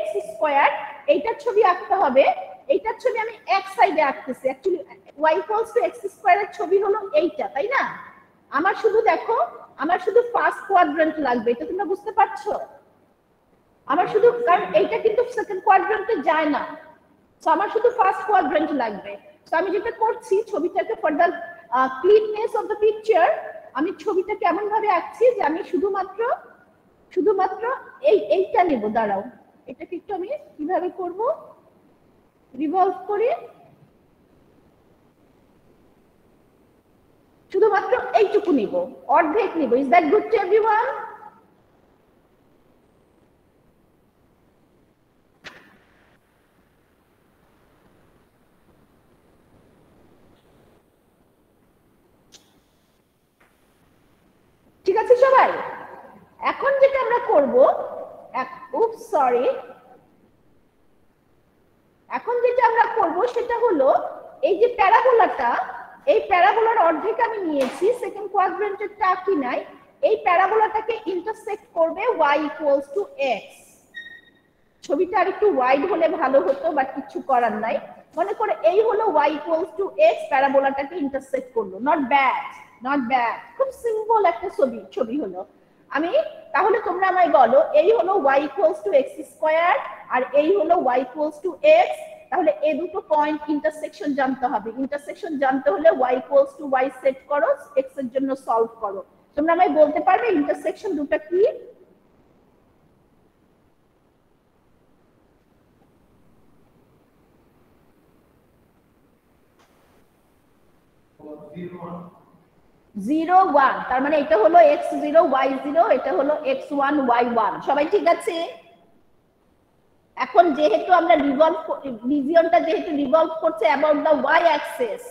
x square, এইটার ছবি আঁকতে হবে। এইটার ছবি আমি এক সাইডে আঁকতেছি। Actually y equals to x স্কয়ারের ছবি হলো এইটা, তাই না? আমার শুধু দেখো, আমার শুধু ফার্স্ট কোয়াড্রেন্ট লাগবে, এটা তোমরা বুঝতে পারছো? আমার শুধু, কারণ এইটা কিন্তু সেকেন্ড কোয়াড্রেন্টে যায় না, সো আমার শুধু ফার্স্ট কোয়াড্রেন্ট লাগবে। তো আমি যেটা করছি, ছবিটাকে further cleanness of the picture, আমি ছবিটা কেমন ভাবে আঁকছি যে আমি শুধুমাত্র এইটা নেব। দাঁড়াও, এটাকে একটু আমি কিভাবে করব, রিভলভ করে শুধুমাত্র এইটুকু নিব, অর্ধেক নিব। Is that good to everyone? ঠিক আছে সবাই? এখন যেটা আমরা করব, সরি, এখন যেটা আমরা করব সেটা হলো এই যে প্যারাবোলাটা, এই প্যারাবোলার অর্ধেক আমি নিয়েছি, সেকেন্ড কোয়াড্রেন্টেরটা আঁকি নাই। এই প্যারাবোলাটাকে ইন্টারসেক্ট করবে y ইকুয়ালস টু x। ছবিটা আর একটু ওয়াইড হলে ভালো হতো, বাট কিছু করার নাই। মনে করে এই হলো y ইকুয়ালস টু x, প্যারাবোলাটাকে ইন্টারসেক্ট করলো। নট ব্যাড, নট ব্যাড, খুব সিম্পল একটা ছবি হলো। আমি তাহলে তোমরা আমায় বলো, এই হলো y equals to x square আর এই হলো y ইকুয়ালস টু x। তাহলে এই দুটো পয়েন্ট ইন্টারসেকশন জানতে হবে। ইন্টারসেকশন জানতে হলে y equals two y set করো, x এর জন্য সলভ করো। তোমরা আমায় বলতে পারবে ইন্টারসেকশন দুটো কি? জিরো ওয়ান, তার মানে এটা হলো x0 y0, এটা হলো x1 y1। সবাই ঠিক আছে? এখন যেহেতু আমরা রিজিয়নটা যেহেতু রিভলভ করছে about the y Axis,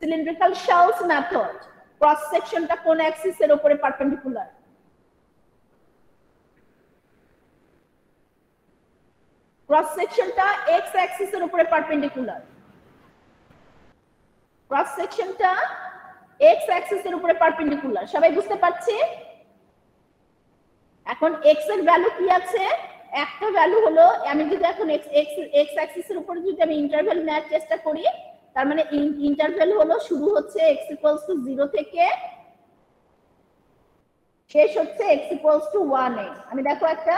cylindrical shells method, cross সেকশনটা কোন অ্যাক্সিসের উপরে পারপেন্ডিকুলার? ক্রস সেকশনটা x অ্যাক্সিসের উপরে পারপেন্ডিকুলার। ক্রস সেকশনটা x অ্যাক্সিসের উপরে পারপেন্ডিকুলার। সবাই বুঝতে পারছে? এখন x এর ভ্যালু কি আছে? একটা ভ্যালু হলো, আমি যদি এখন x অ্যাক্সিসের উপরে যদি আমি ইন্টারভ্যাল নেওয়ার চেষ্টা করি, তার মানে ইন্টারভ্যাল হলো শুরু হচ্ছে x ইকুয়ালস টু 0 থেকে শেষ হচ্ছে x ইকুয়ালস টু 1 এ। আমি দেখো একটা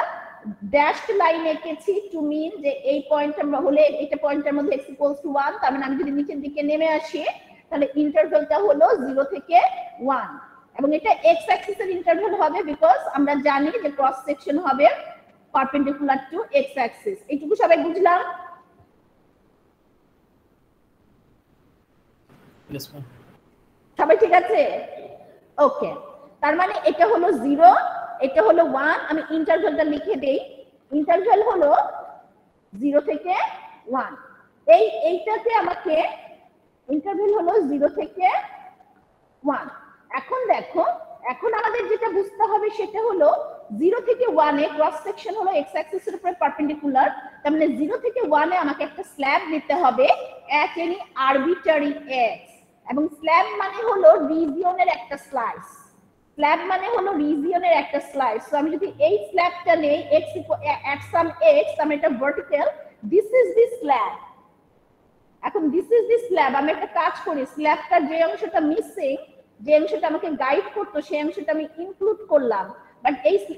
ড্যাশড লাইন এঁকেছি টু মিন যে এই পয়েন্টটা হলে এটা পয়েন্টের মধ্যে x ইকুয়ালস টু 1। তার মানে আমি যদি নিচের দিকে নেমে আসি তাহলে ইন্টারভ্যালটা হলো 0 থেকে 1, এবং এটা x অ্যাক্সিসের ইন্টারভ্যাল হবে বিকজ আমরা জানি যে ক্রস সেকশন হবে পারপেন্ডিকুলার টু x অ্যাক্সিস। এইটুকু সবাই বুঝলাম? Yes ma'am. সবাই ঠিক আছে? ওকে, তার মানে এটা হলো 0, এটা হলো 1। আমি ইন্টারভ্যালটা লিখে দেই, ইন্টারভ্যাল হলো 0 থেকে 1। এইটাতে আমাকে ইন্টারভ্যাল হলো 0 থেকে 1। এখন দেখো, এখন আমাদের যেটা বুঝতে হবে সেটা হলো 0 থেকে 1 এ ক্রস সেকশন হলো x অ্যাক্সিসের উপরে পারপেন্ডিকুলার। তার মানে 0 থেকে 1 এ আমাকে একটা স্ল্যাব নিতে হবে at any arbitrary x, এবং স্ল্যাব মানে হলো রিজিয়নের একটা স্লাইস। স্ল্যাব মানে হলো রিজিয়নের একটা স্লাইস। সো আমি যদি এই স্ল্যাবটা নেই x at some x, আমি এটা vertical, this is the slab. এখন দিস ইজ দি স্ল্যাব। আমি একটা কাজ করি, স্ল্যাবটার যে অংশটা মিসিং, যে অংশটা আমাকে গাইড করতো, সেই অংশটা আমি ইনক্লুড করলাম, বাট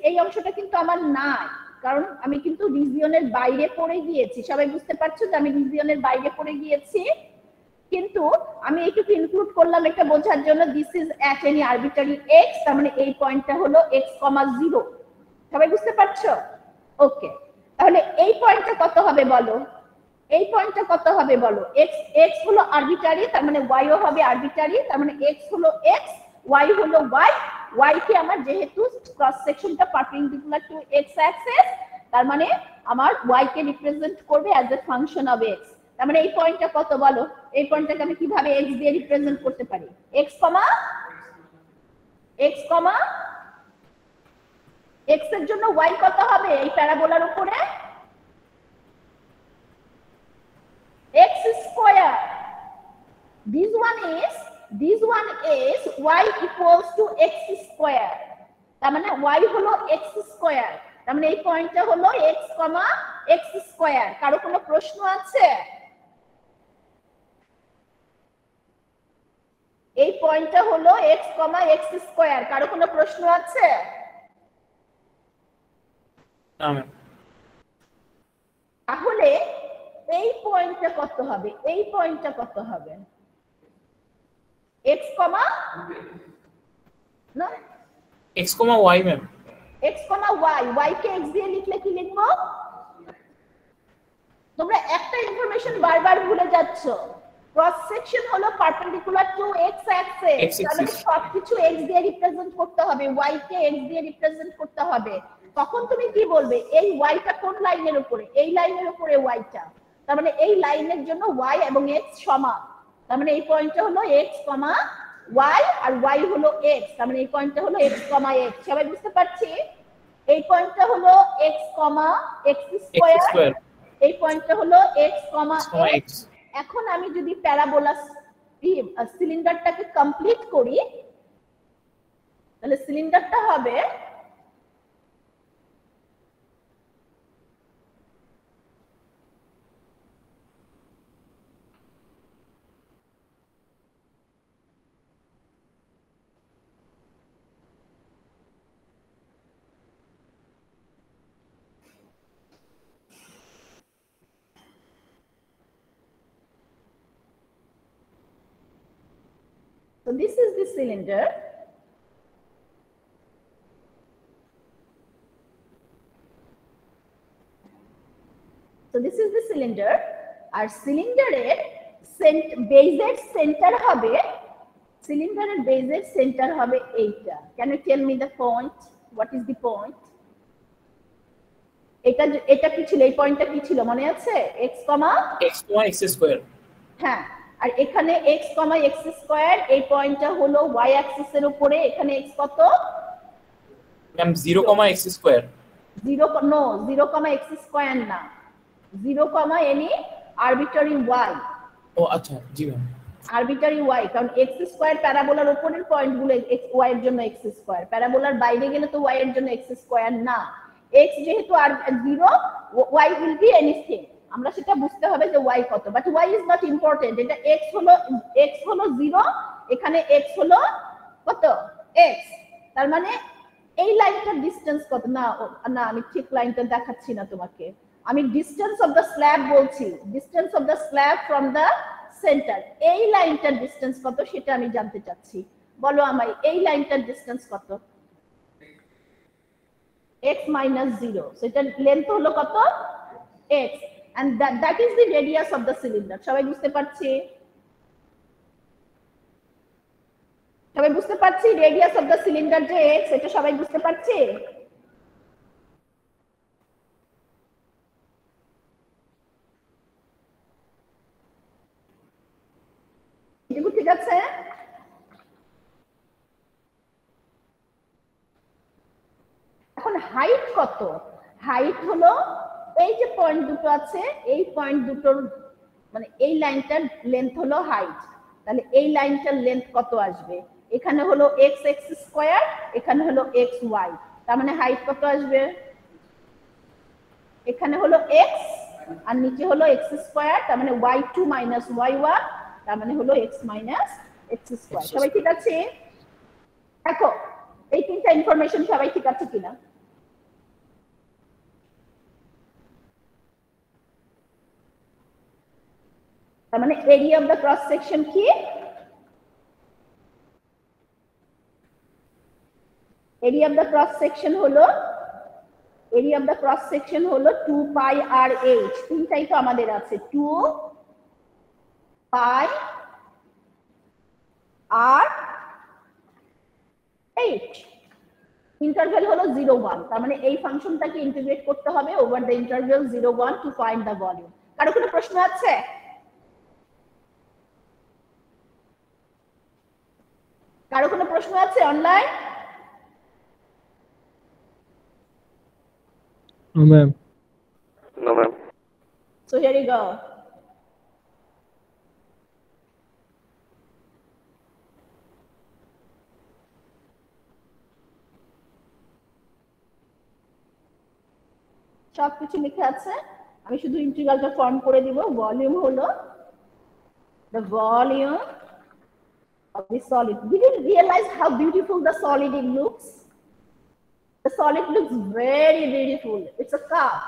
এই অংশটা কিন্তু আমার নাই, কারণ আমি কিন্তু রিজিয়নের বাইরে পড়ে গিয়েছি। সবাই বুঝতে পারছো যে আমি রিজিয়নের বাইরে পড়ে গিয়েছি, কিন্তু আমি এইটুকু ইনক্লুড করলাম এটা বোঝার জন্য। This is at any arbitrary x, তার মানে এই পয়েন্টটা হলো x, 0। সবাই বুঝতে পারছো? ওকে, তাহলে এই পয়েন্টটা কত হবে বলো? এই পয়েন্টটা কত হবে বলো? x হলো আরবিট্রারি, তার মানে y ও হবে আরবিট্রারি। তার মানে x হলো x, y হলো y। y কে আমার যেহেতু ক্রস সেকশনটা পারপেন্ডিকুলার টু x অ্যাক্সিস, তার মানে আমার y কে রিপ্রেজেন্ট করবে as a function of x। তার মানে এই পয়েন্টটা কত বলো? এই পয়েন্টটাকে আমি কিভাবে x দিয়ে রিপ্রেজেন্ট করতে পারি? x, x এর জন্য y কত হবে এই প্যারাবোলার উপরে? x square. This one is y equals to x square. তার মানে y হলো x square। তার মানে এই পয়েন্টটা হলো x, x square। কারো কোনো প্রশ্ন আছে? এই পয়েন্টটা হলো x, x square। কারো কোনো প্রশ্ন আছে? না ম্যাম। তাহলে এই পয়েন্টটা কত হবে? এই পয়েন্টটা কত হবে? x কমা না x, y ma'am. x, y কে x দিয়ে লিখলে কি লিখবো? তোমরা একটা ইনফরমেশন বারবার ভুলে যাচ্ছ, ক্রস সেকশন হলো পারপেন্ডিকুলার টু x অ্যাক্সিস, তাহলে সবকিছু x দিয়ে রিপ্রেজেন্ট করতে হবে, y কে x দিয়ে রিপ্রেজেন্ট করতে হবে। তখন তুমি কি বলবে, এই y টা কোন লাইনের উপরে? এই লাইনের উপরে y টা, তার মানে এই লাইনের জন্য y এবং x সমান, তার মানে এই পয়েন্টটা হলো x, y আর y হলো x, তার মানে এই পয়েন্টটা হলো x, x। সবাই বুঝতে পারছি? এই পয়েন্টটা হলো x, x স্কয়ার, এই পয়েন্টটা হলো x, x। এখন আমি যদি প্যারাবোলা সিলিন্ডারটাকে কমপ্লিট করি, তাহলে সিলিন্ডারটা হবে so this is the cylinder. So this is the cylinder, আর সিলিন্ডারের বেজের সেন্টার হবে, সিলিন্ডারের বেজের সেন্টার হবে এইটা। Can you tell me the point? What is the point? এটা কি ছিল? এই পয়েন্টটা কি ছিল মনে আছে? x, x square. হ্যাঁ, আর এখানে x, x স্কয়ার, এই পয়েন্টটা হলো y অ্যাক্সিস এর উপরে। এখানে x কত ma'am? 0, x square. 0, x square না, 0, any arbitrary y। ও আচ্ছা, জি ম্যাম। আরবিটারি y, কারণ x স্কয়ার প্যারাবোলার উপরের পয়েন্টগুলো x, y এর জন্য x স্কয়ার, প্যারাবোলার বাইরে গেলে তো y এর জন্য x স্কয়ার না। x যেহেতু আর 0, y will be anything, আমরা সেটা বুঝতে হবে যে y কত, but y is not important। এটা x হলো 0, এখানে x হলো কত? x, তার মানে এই লাইনটার ডিসটেন্স কত? না আমি ঠিক লাইনটা দেখাচ্ছি না তোমাকে, আমি ডিসটেন্স অফ দ্য স্ল্যাব বলছি, distance of the slab from the centre. এই লাইনটার ডিসটেন্স কত সেটা আমি জানতে চাচ্ছি, বলো আমায়, এই লাইনটার ডিসটেন্স কত? x - 0, সেটা লেন্থ হলো কত? x, and that is the radius of the cylinder। সবাই বুঝতে পারছি? সবাই বুঝতে পারছি রেডিয়াস অফ দ্য সিলিন্ডার যে x, এটা সবাই বুঝতে পারছি? ঠিক আছে, এখন হাইট কত? হাইট হলো এই যে পয়েন্ট দুটো আছে, এই পয়েন্ট দুটোর মানে এই লাইনটার লেন্থ হলো হাইট, তাহলে এই লাইনটার লেন্থ কত আসবে? এখানে হলো x, x স্কয়ার, এখানে হলো x, y, তার মানে হাইট কত আসবে? এখানে হলো x আর নিচে হলো x স্কয়ার, তার মানে y2 - y1, তার মানে হলো x - x স্কয়ার। সবাই ঠিক আছে? দেখো এই তিনটা ইনফরমেশন সবাই ঠিক আছে কিনা? তার মানে area of the cross section কি? Area of the cross section হলো 2 পাই আর h, তিনটাই তো আমাদের আছে, 2 পাই আর h, ইন্টারভ্যাল হলো 0, 1, তার মানে এই ফাংশনটাকে ইন্টিগ্রেট করতে হবে over the interval 0, 1 to find the volume. কারো কোনো প্রশ্ন আছে? কারো কোনো প্রশ্ন আছে online? No, ma'am. No, ma'am. So here you go. সবকিছু লিখে আছে, আমি শুধু ইন্টিগ্রালটা ফর্ম করে দিব। ভলিউম হলো the volume of the solid. Did you realize how beautiful the solid looks? The solid looks very beautiful. It's a cup.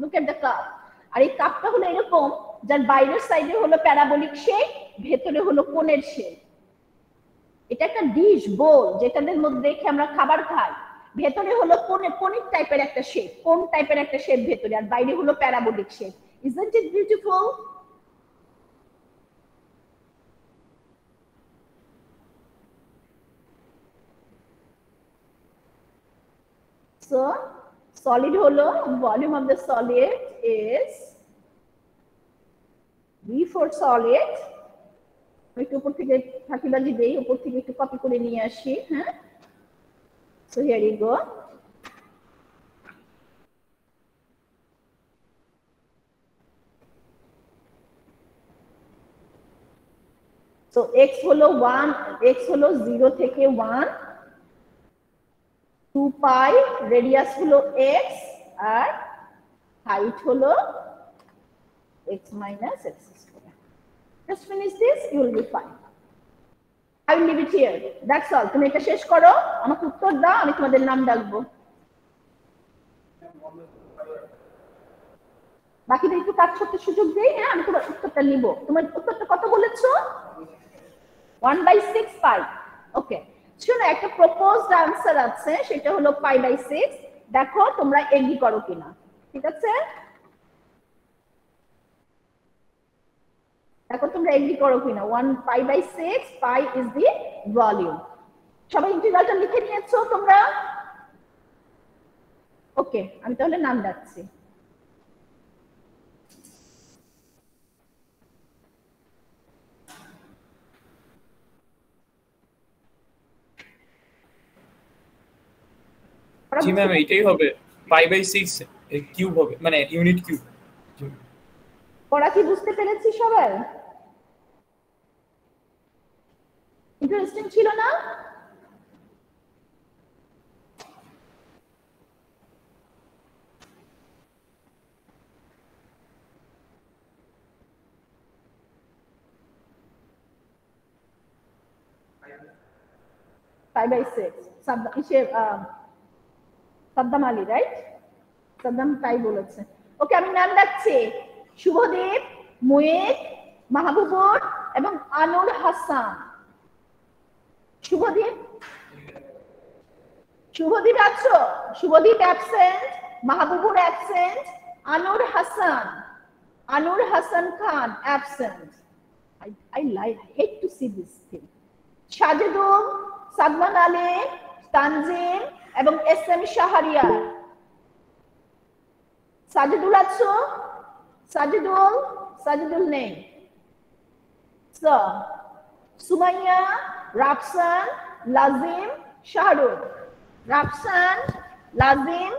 Look at the cup. আর এই কাপটা হলো এরকম, যার বাইরের সাইডে হলো প্যারাবোলিক শেপ, ভেতরে হলো কোনের শেপ। এটা একটা ডিশ বোল যেটার মধ্যে রেখে আমরা খাবার খাই। ভেতরে হলো কোনিক টাইপের একটা শেপ, কোন টাইপের একটা শেপ ভেতরে, আর বাইরে হলো parabolic shape. Isn't it beautiful? So solid holo, volume of the solid is V for solid. একটু উপর থেকে ফাঁকিবাজি দেই, উপর থেকে একটু কপি করে নিয়ে আসি। হ্যাঁ, so here you go. So x হলো 1, x হলো 0 থেকে 1, 2 পাই, রেডিয়াস হলো x, আর হাইট হলো x minus x square. Just finish this, you will be fine. I will leave it here. That's all. তুমি এটা শেষ করো, আমাকে উত্তর দাও, আমি তোমাদের নাম ডাকবো। বাকিদের একটু কাজ করতে সুযোগ দেই। হ্যাঁ, আমি তোমার উত্তরটা নিব। তোমার উত্তরটা কত বলেছো? 1/6 পাই। ওকে, শুনো, একটা প্রপোজড আনসার আছে, সেটা হলো π/6। দেখো তোমরা এগ্রি করো কিনা, ঠিক আছে? দেখো তোমরা এগ্রি করো কিনা। 1π/6, পাই ইজ দি ভলিউম। সবাই ইন্টিগ্রালটা লিখে নিয়েছো তোমরা? ওকে, আমি তাহলে নাম ডাকছি। জি ম্যাম, এইটাই হবে, π/6 কিউব হবে, মানে ইউনিট কিউব। পড়া কি বুঝতে পেরেছি সবাই? ইন্টারেস্টিং ছিল না? π/6 সাদ্দাম আলী, রাইট? সাদ্দাম তাই বলেছে। ওকে, আমি নাম ডাকছি। শুভদীপ, মুয়েদ, মাহবুবুর এবং আনুর হাসান। শুভদীপ, শুভদীপ আছো? Shubhodeep absent, Mahbubur absent, Anur Hasan Khan absent. I hate to see this thing. Sajedul, Sadman Ali, Tanzim এবং SM শাহরিয়ার। সাজেদুল আছো? সাজেদুল নেই। সুমাইয়া, রাফসান, লাজিম, শাহরুখ। রাফসান, লাজিম,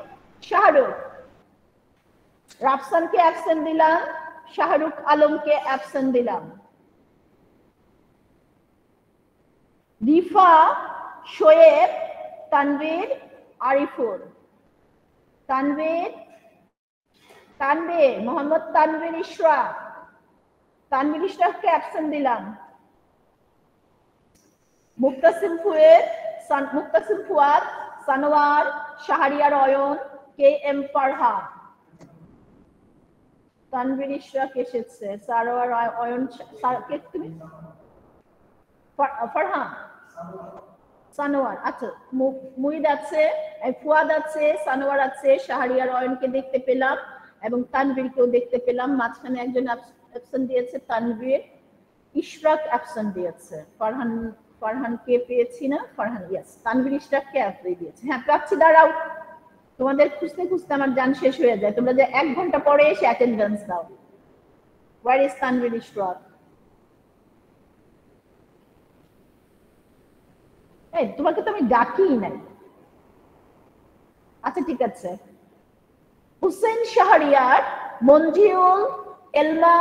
শাহরুখ। রাফসানকে অ্যাবসেন্ট দিলাম, শাহরুখ আলমকে অ্যাবসেন্ট দিলাম। রিফা, শোয়েব, তানভীর, আরিফুর। তানভীর, মোহাম্মদ তানভীর ইশরাক। তানভীর ইশরাককে অ্যাবসেন্ট দিলাম। মুক্তাসিম ফুয়াদ, সানোয়ার, শাহরিয়ার অয়ন, KM ফারহান। তানভীর ইশরাক এসেছে, সানোয়ার অয়ন, ফারহান, সানোয়ার। আচ্ছা, মুইদ আছে, ফুয়াদ আছে, সানোয়ার আছে, শাহরিয়ার অয়নকে দেখতে পেলাম এবং তানভীরকেও দেখতে পেলাম। মাঝখানে একজন অ্যাবসেন্ট দিয়েছে, তানভীর। ইশরাক অ্যাবসেন্ট দিয়েছে। ফারহানকে পেয়েছি না? ফারহান, ইয়েস। তানভীর ইশরাককে অ্যাবসেন্ট দিয়েছে। হ্যাঁ, প্রাচ্ছি, দাঁড়াও, তোমাদের খুঁজতে খুঁজতে আমার জান শেষ হয়ে যায়। তোমরা যে 1 ঘন্টা পরে এসে অ্যাটেন্ডেন্স দাও। Where is Tanvir Ishraq? তোমাকে তো আমি ডাকিই নাই। আচ্ছা, ঠিক আছে। হুসেন, শাহরিয়ার, মঞ্জিউল, এলমা,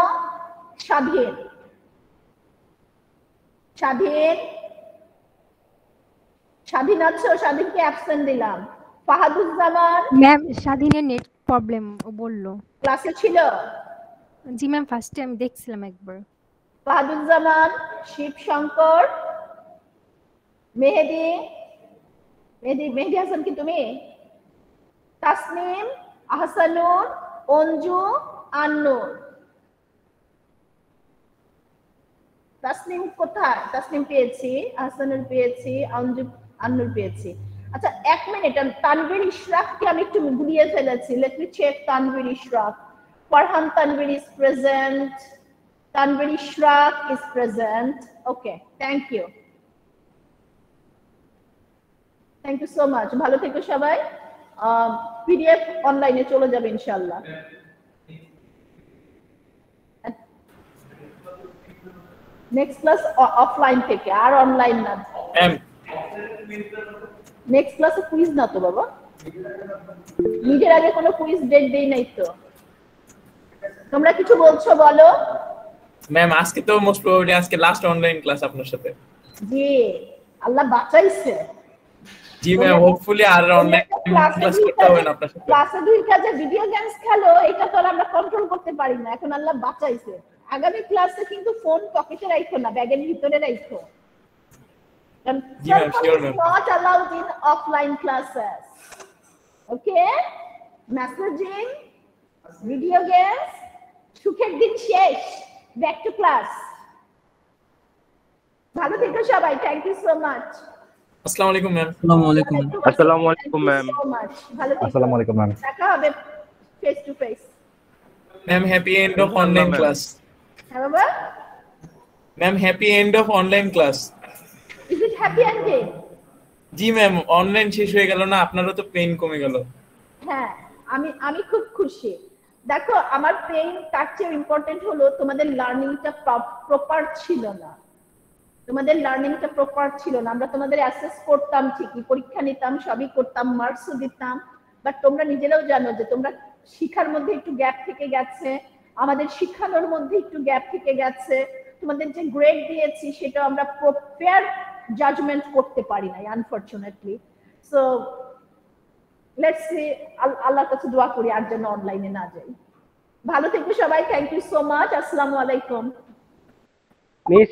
স্বাধীন। স্বাধীন আছো? স্বাধীনকে অ্যাবসেন্ট দিলাম। ফাহাদুজ্জামান। ম্যাম, স্বাধীনের নেট প্রবলেম, ও বললো। ক্লাসে ছিল? জি ম্যাম, ফার্স্টে আমি দেখছিলাম একবার। ফাহাদুজ্জামান, শিবশঙ্কর, মেহেদি হাসান কি তুমি? তাসনিম, আহসানুর, অঞ্জু, আন্নুর। তাসনিম কোথায়? তাসনিম পেয়েছি, আহসানুর পেয়েছি, আন্নুর পেয়েছি। আচ্ছা 1 মিনিট, তানভীর ইশরাককে আমি একটু গুলিয়ে ফেলেছি। Let me check Tanvir Ishraq. Farhan Tanvir is present, Tanvir Ishraq is present. Okay, thank you, thank you so much. ভালো থেকো সবাই। পিডিএফ অনলাইনে চলে যাবে ইনশাআল্লাহ। নেক্সট ক্লাস অফলাইন থেকে, আর অনলাইন না। ম্যাম নেক্সট ক্লাসে কুইজ না তো বাবা? নিজের আগে কোনো কুইজ ডেট দেই নাই তো। তোমরা কিছু বলছো বলো। ম্যাম আজকে তো মোস্ট প্রবাবলি আজকে লাস্ট অনলাইন ক্লাস আপনার সাথে। জি, আল্লাহ বাঁচাইছে। জি ম্যাম, হোপফুলি আর অনলাইন ক্লাস করতে হবে না আপনার সাথে। ক্লাসে দুই কাজে ভিডিও গেমস খেলো, এটা তো আর আমরা কন্ট্রোল করতে পারি না। এখন আল্লাহ বাঁচাইছে। আগামী ক্লাসে কিন্তু ফোন পকেটে রাখো না, ব্যাগের ভিতরে রাখো। জি ma'am, sure ma'am. Not allowed in offline classes. Okay? Messaging, video games, সুখের দিন শেষ। Back to class. ভালো থেকো সবাই। Thank you so much. আসসালামু আলাইকুম ম্যাম। আসসালামু আলাইকুম। আসসালামু আলাইকুম ma'am. Thank you so much. ভালো থেকো। আসসালামু আলাইকুম ম্যাম। দেখা হবে face to face. Ma'am happy end of online class. হ্যাঁ বাবা? Ma'am happy end of online class. Is it happy ending? G ma'am, online শেষ হয়ে গেল না, আপনারও তো পেইন কমে গেল। হ্যাঁ, আমি খুব খুশি। দেখো আমার পেইন তার চেয়ে ইম্পর্টেন্ট হলো তোমাদের লার্নিংটা প্রপার ছিল না। তোমাদের লার্নিংটা প্রপার ছিল না। আমরা তোমাদের অ্যাসেস করতাম ঠিকই, পরীক্ষা নিতাম, সবই করতাম, মার্কসও দিতাম, বাট তোমরা নিজেরাও জানো যে তোমরা শিক্ষার মধ্যে একটু গ্যাপ থেকে গেছে, আমাদের শিক্ষানোর মধ্যে একটু গ্যাপ থেকে গেছে। তোমাদের যে গ্রেড দিয়েছি সেটা আমরা ফেয়ার জাজমেন্ট করতে পারি নাই, আনফরচুনেটলি। সো লেটস সি, আল্লাহর কাছে দোয়া করি আর যেন অনলাইনে না যাই। ভালো থেকো সবাই। Thank you so much. আসসালামু আলাইকুম। মিস